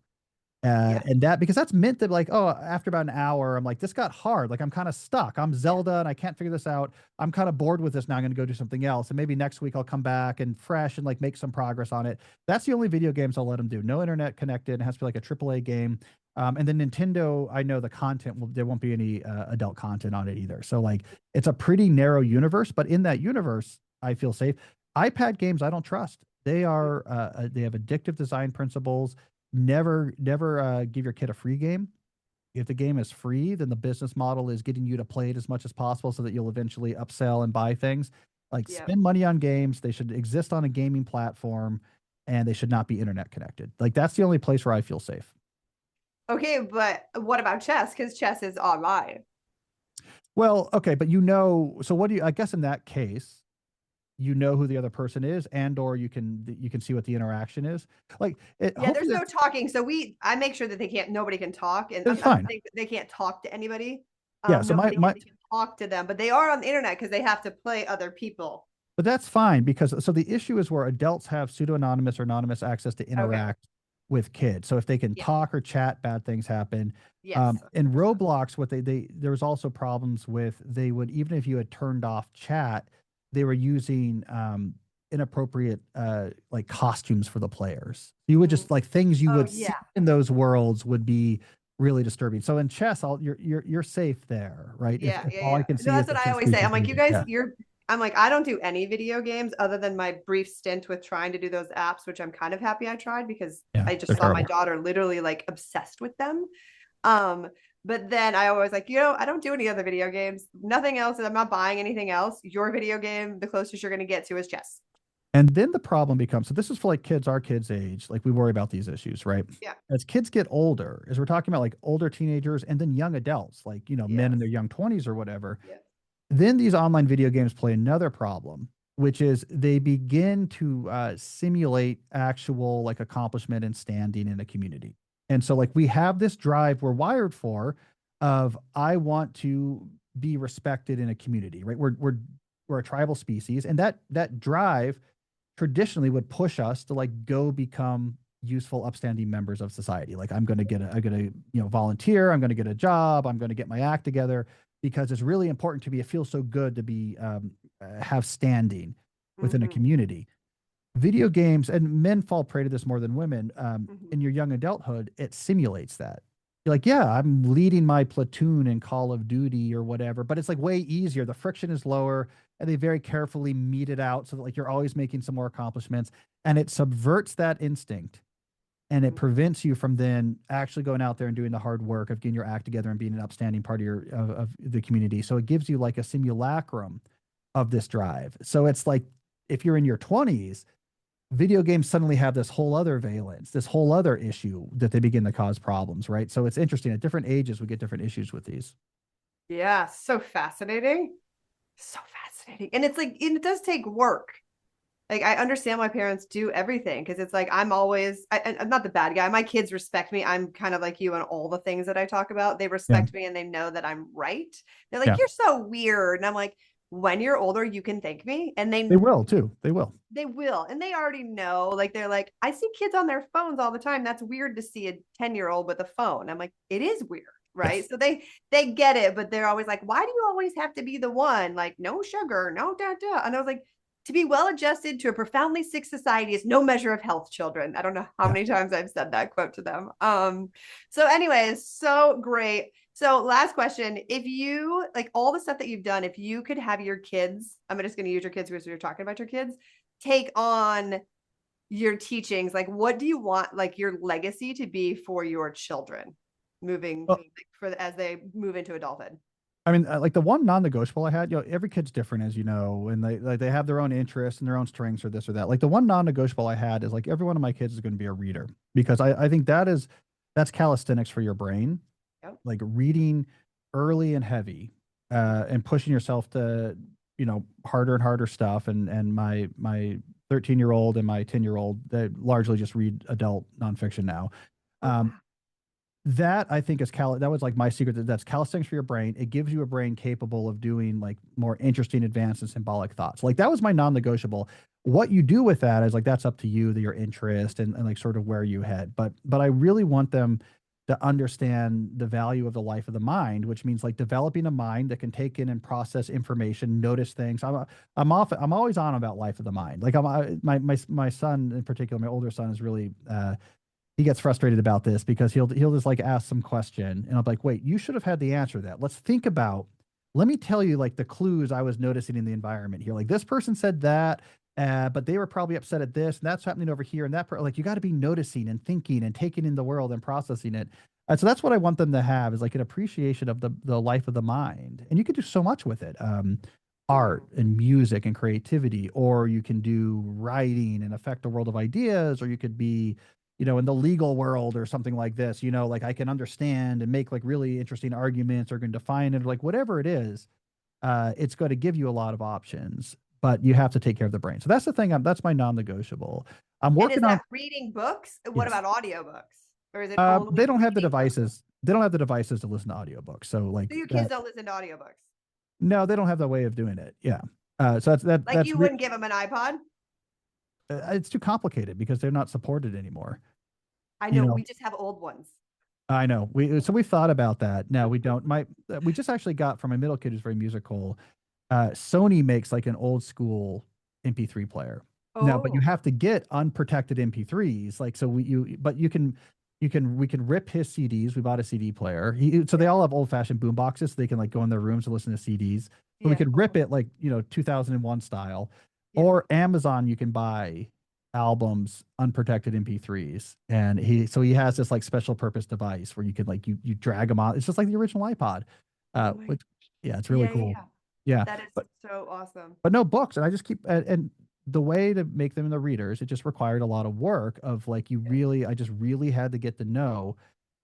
Yeah. And that because that's meant that like, oh, after about an hour, I'm like, this got hard. Like I'm kind of stuck. I'm Yeah. Zelda and I can't figure this out. I'm kind of bored with this now. I'm going to go do something else. And maybe next week I'll come back and fresh and like make some progress on it. That's the only video games I'll let them do. No internet connected. It has to be like a AAA game. And then Nintendo, I know the content there won't be any adult content on it either. So like it's a pretty narrow universe, but in that universe, I feel safe. iPad games, I don't trust. They have addictive design principles. Never give your kid a free game. If the game is free, then the business model is getting you to play it as much as possible so that you'll eventually upsell and buy things. Like Yep. spend money on games. They should exist on a gaming platform and they should not be internet connected. Like that's the only place where I feel safe. Okay, but what about chess? Because chess is online. Well, okay, but so what do you, I guess in that case, you know who the other person is and or you can see what the interaction is. Like Yeah, there's hopefully no talking. So I make sure that nobody can talk, and it's I'm fine. saying they can't talk to anybody. Yeah, so Nobody my really can talk to them, but they are on the internet because they have to play other people. but that's fine because so the issue is where adults have pseudo-anonymous or anonymous access to Okay. interact with kids. So if they can Yeah. talk or chat, bad things happen. Yes. In Roblox, what they there was also problems with they would even if you had turned off chat, they were using inappropriate like costumes for the players. You would just like things you Oh would see yeah. in those worlds would be really disturbing. So in chess, you're safe there, right? Yeah, If yeah, all I yeah. can No, see is that's the what I kid's always say. I'm features like, you moving. guys, Yeah. I'm like, I don't do any video games other than my brief stint with trying to do those apps, which I'm kind of happy I tried because Yeah, I they're just saw my terrible. daughter literally like obsessed with them. Um, but then I always like, I don't do any other video games, nothing else. I'm not buying anything else. Your video game, the closest you're going to get to is chess. And then the problem becomes, so this is for like kids our kids age, like we worry about these issues, right? Yeah. As kids get older, as we're talking about like older teenagers and then young adults, like, men Yes. in their young 20s or whatever, Yes. then these online video games play another problem, which is they begin to simulate actual like accomplishment and standing in a community. And so like we have this drive we're wired for of I want to be respected in a community, right? We're a tribal species, and that drive traditionally would push us to like go become useful, upstanding members of society. Like I'm gonna volunteer. I'm gonna get a job. I'm gonna get my act together because it's really important to be. It feels so good to be have standing within a Mm-hmm. community. Video games and men fall prey to this more than women. Mm-hmm. In your young adulthood, it simulates that. You're like, yeah, I'm leading my platoon in Call of Duty or whatever, but it's like way easier. The friction is lower and they very carefully mete it out so that like you're always making some more accomplishments and it subverts that instinct and it prevents you from then actually going out there and doing the hard work of getting your act together and being an upstanding part of of the community. So it gives you like a simulacrum of this drive. So it's like if you're in your 20s, video games suddenly have this whole other valence, this whole other issue that they begin to cause problems, right? So it's interesting. At different ages, we get different issues with these. Yeah. So fascinating. So fascinating. And it's like, it does take work. Like I understand why parents do everything because it's like I'm not the bad guy. My kids respect me. I'm kind of like you and all the things that I talk about. They Yeah. respect me and they know that I'm right. They're like, Yeah. "You're so weird." And I'm like, "When you're older, you can thank me." And They will too. They will. they will. And they already know. Like they're like, "I see kids on their phones all the time. That's weird to see a 10-year-old with a phone." I'm like, "It is weird." Right. Yes. So they get it, but they're always like, why do you always have to be the one? Like, no sugar, no da da. And I was like, to be well adjusted to a profoundly sick society is no measure of health, children. I don't know how Yeah. many times I've said that quote to them. So anyways, so great. So last question, if you like all the stuff that you've done, if you could have your kids, I'm just going to use your kids because you're talking about your kids, take on your teachings, like what do you want like your legacy to be for your children moving Well, as they move into adulthood? I mean, like the one non-negotiable I had, every kid's different, as you know, and they have their own interests and their own strengths or this or that. Like the one non-negotiable I had is like every one of my kids is going to be a reader because I think that's calisthenics for your brain, Yep. like reading early and heavy, and pushing yourself to harder and harder stuff. And my 13-year-old and my 10-year-old they largely just read adult nonfiction now. Oh, wow. That I think is that was like my secret that's calisthenics for your brain. It gives you a brain capable of doing like more interesting advanced and symbolic thoughts. Like that was my non-negotiable. What you do with that is like that's up to you, your interest and like sort of where you head. But I really want them to understand the value of the life of the mind, which means like developing a mind that can take in and process information, notice things. I'm always on about life of the mind. Like my son in particular, my older son is really he gets frustrated about this because he'll just like ask some question and I'm like, wait, you should have had the answer to that. Let's think about, let me tell you like the clues I was noticing in the environment here. Like this person said that, but they were probably upset at this and that's happening over here. And like, you got to be noticing and thinking and taking in the world and processing it. So that's what I want them to have, is like an appreciation of the life of the mind. And you can do so much with it. Art and music and creativity, or you can do writing and affect the world of ideas, or you could be, in the legal world or something like this, like I can understand and make like really interesting arguments or can define it, like whatever it is, it's going to give you a lot of options, but you have to take care of the brain. So that's the thing. That's my non-negotiable. I'm And is working on, that reading books? What yes. about audiobooks? Or is it only They don't have the reading books? devices. They don't have the devices to listen to audiobooks. So like So your kids that, don't listen to audiobooks? no, they don't have that way of doing it. Yeah. So Like you wouldn't give them an iPod? it's too complicated because they're not supported anymore. I You know, know, we just have old ones. I know. We thought about that. No, we don't. We just actually got from my middle kid who's very musical. Sony makes like an old school MP3 player. No, but you Oh, have to get unprotected MP3s. Like so, but we can rip his CDs. We bought a CD player. So they yeah. all have old fashioned boom boxes. So they can like go in their rooms and listen to CDs. So we Yeah. could rip it like 2001 style, Yeah. or Amazon. You can buy albums unprotected MP3s, and he has this like special purpose device where you can like you drag them on. It's just like the original iPod. Oh my. Which, yeah, it's really Yeah, yeah, cool. yeah. Yeah, That is but so awesome. no books, and I just keep and the way to make them the readers, it just required a lot of work of like I just really had to get to know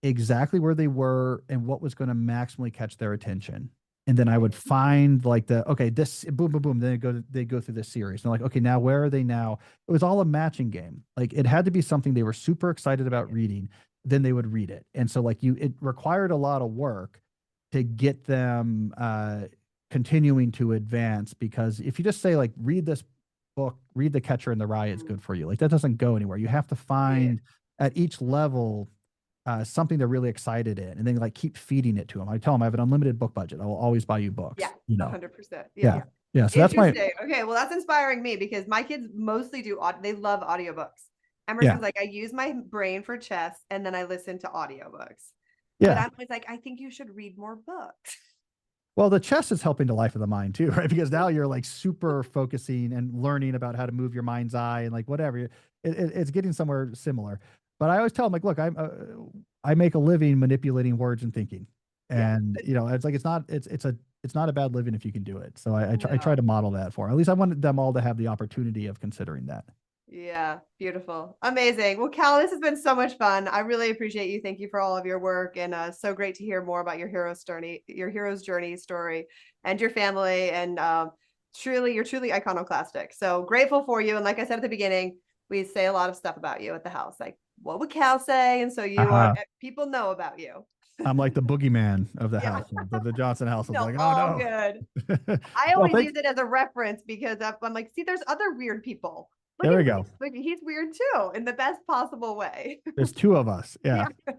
exactly where they were and what was going to maximally catch their attention. And then I would find like okay, this boom, boom, boom. Then they go through this series. And they're like, okay, now where are they now? It was all a matching game. Like it had to be something they were super excited about reading. Then they would read it. And so like it required a lot of work to get them continuing to advance, because if you just say like read this book, read The Catcher in the Rye, it's good for you. Like that doesn't go anywhere. You have to Yeah. find at each level something they're really excited in, and then like keep feeding it to them. I tell them I have an unlimited book budget. I will always buy you books. Yeah. 100%. Yeah. Yeah, yeah. So that's my Interesting. Okay. Well, that's inspiring me because my kids mostly they love audiobooks. yeah, Emerson's like, I use my brain for chess and then I listen to audiobooks. But yeah. I'm always like, I think you should read more books. Well, the chess is helping the life of the mind too, right? Because now you're like super focusing and learning about how to move your mind's eye and like whatever. It's getting somewhere similar. But I always tell them like, look, I make a living manipulating words and thinking, Yeah. and it's like it's not a bad living if you can do it. So I try No. to model that for 'em. At least I wanted them all to have the opportunity of considering that. Yeah, beautiful. Amazing. Well, Cal, this has been so much fun. I really appreciate you. Thank you for all of your work and so great to hear more about your hero's journey story and your family and you're truly iconoclastic. So grateful for you. And like I said at the beginning, we say a lot of stuff about you at the house. Like, what would Cal say? And so people know about you. I'm like the boogeyman of the Yeah. household, the Johnson household. No, Like, oh all no. good. I Well, always thanks. use it as a reference because I'm like, see, there's other weird people. Look There at we me. go. Like, he's weird too, in the best possible way. There's two of us. Yeah. Yeah.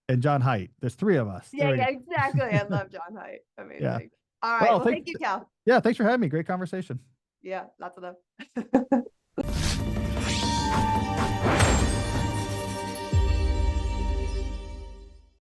And John Height. There's three of us. There Yeah, we go. yeah, exactly. I love John Height. Yeah. Amazing. All right. Well, Well, thank you, Cal. yeah, thanks for having me. Great conversation. Yeah, lots of love.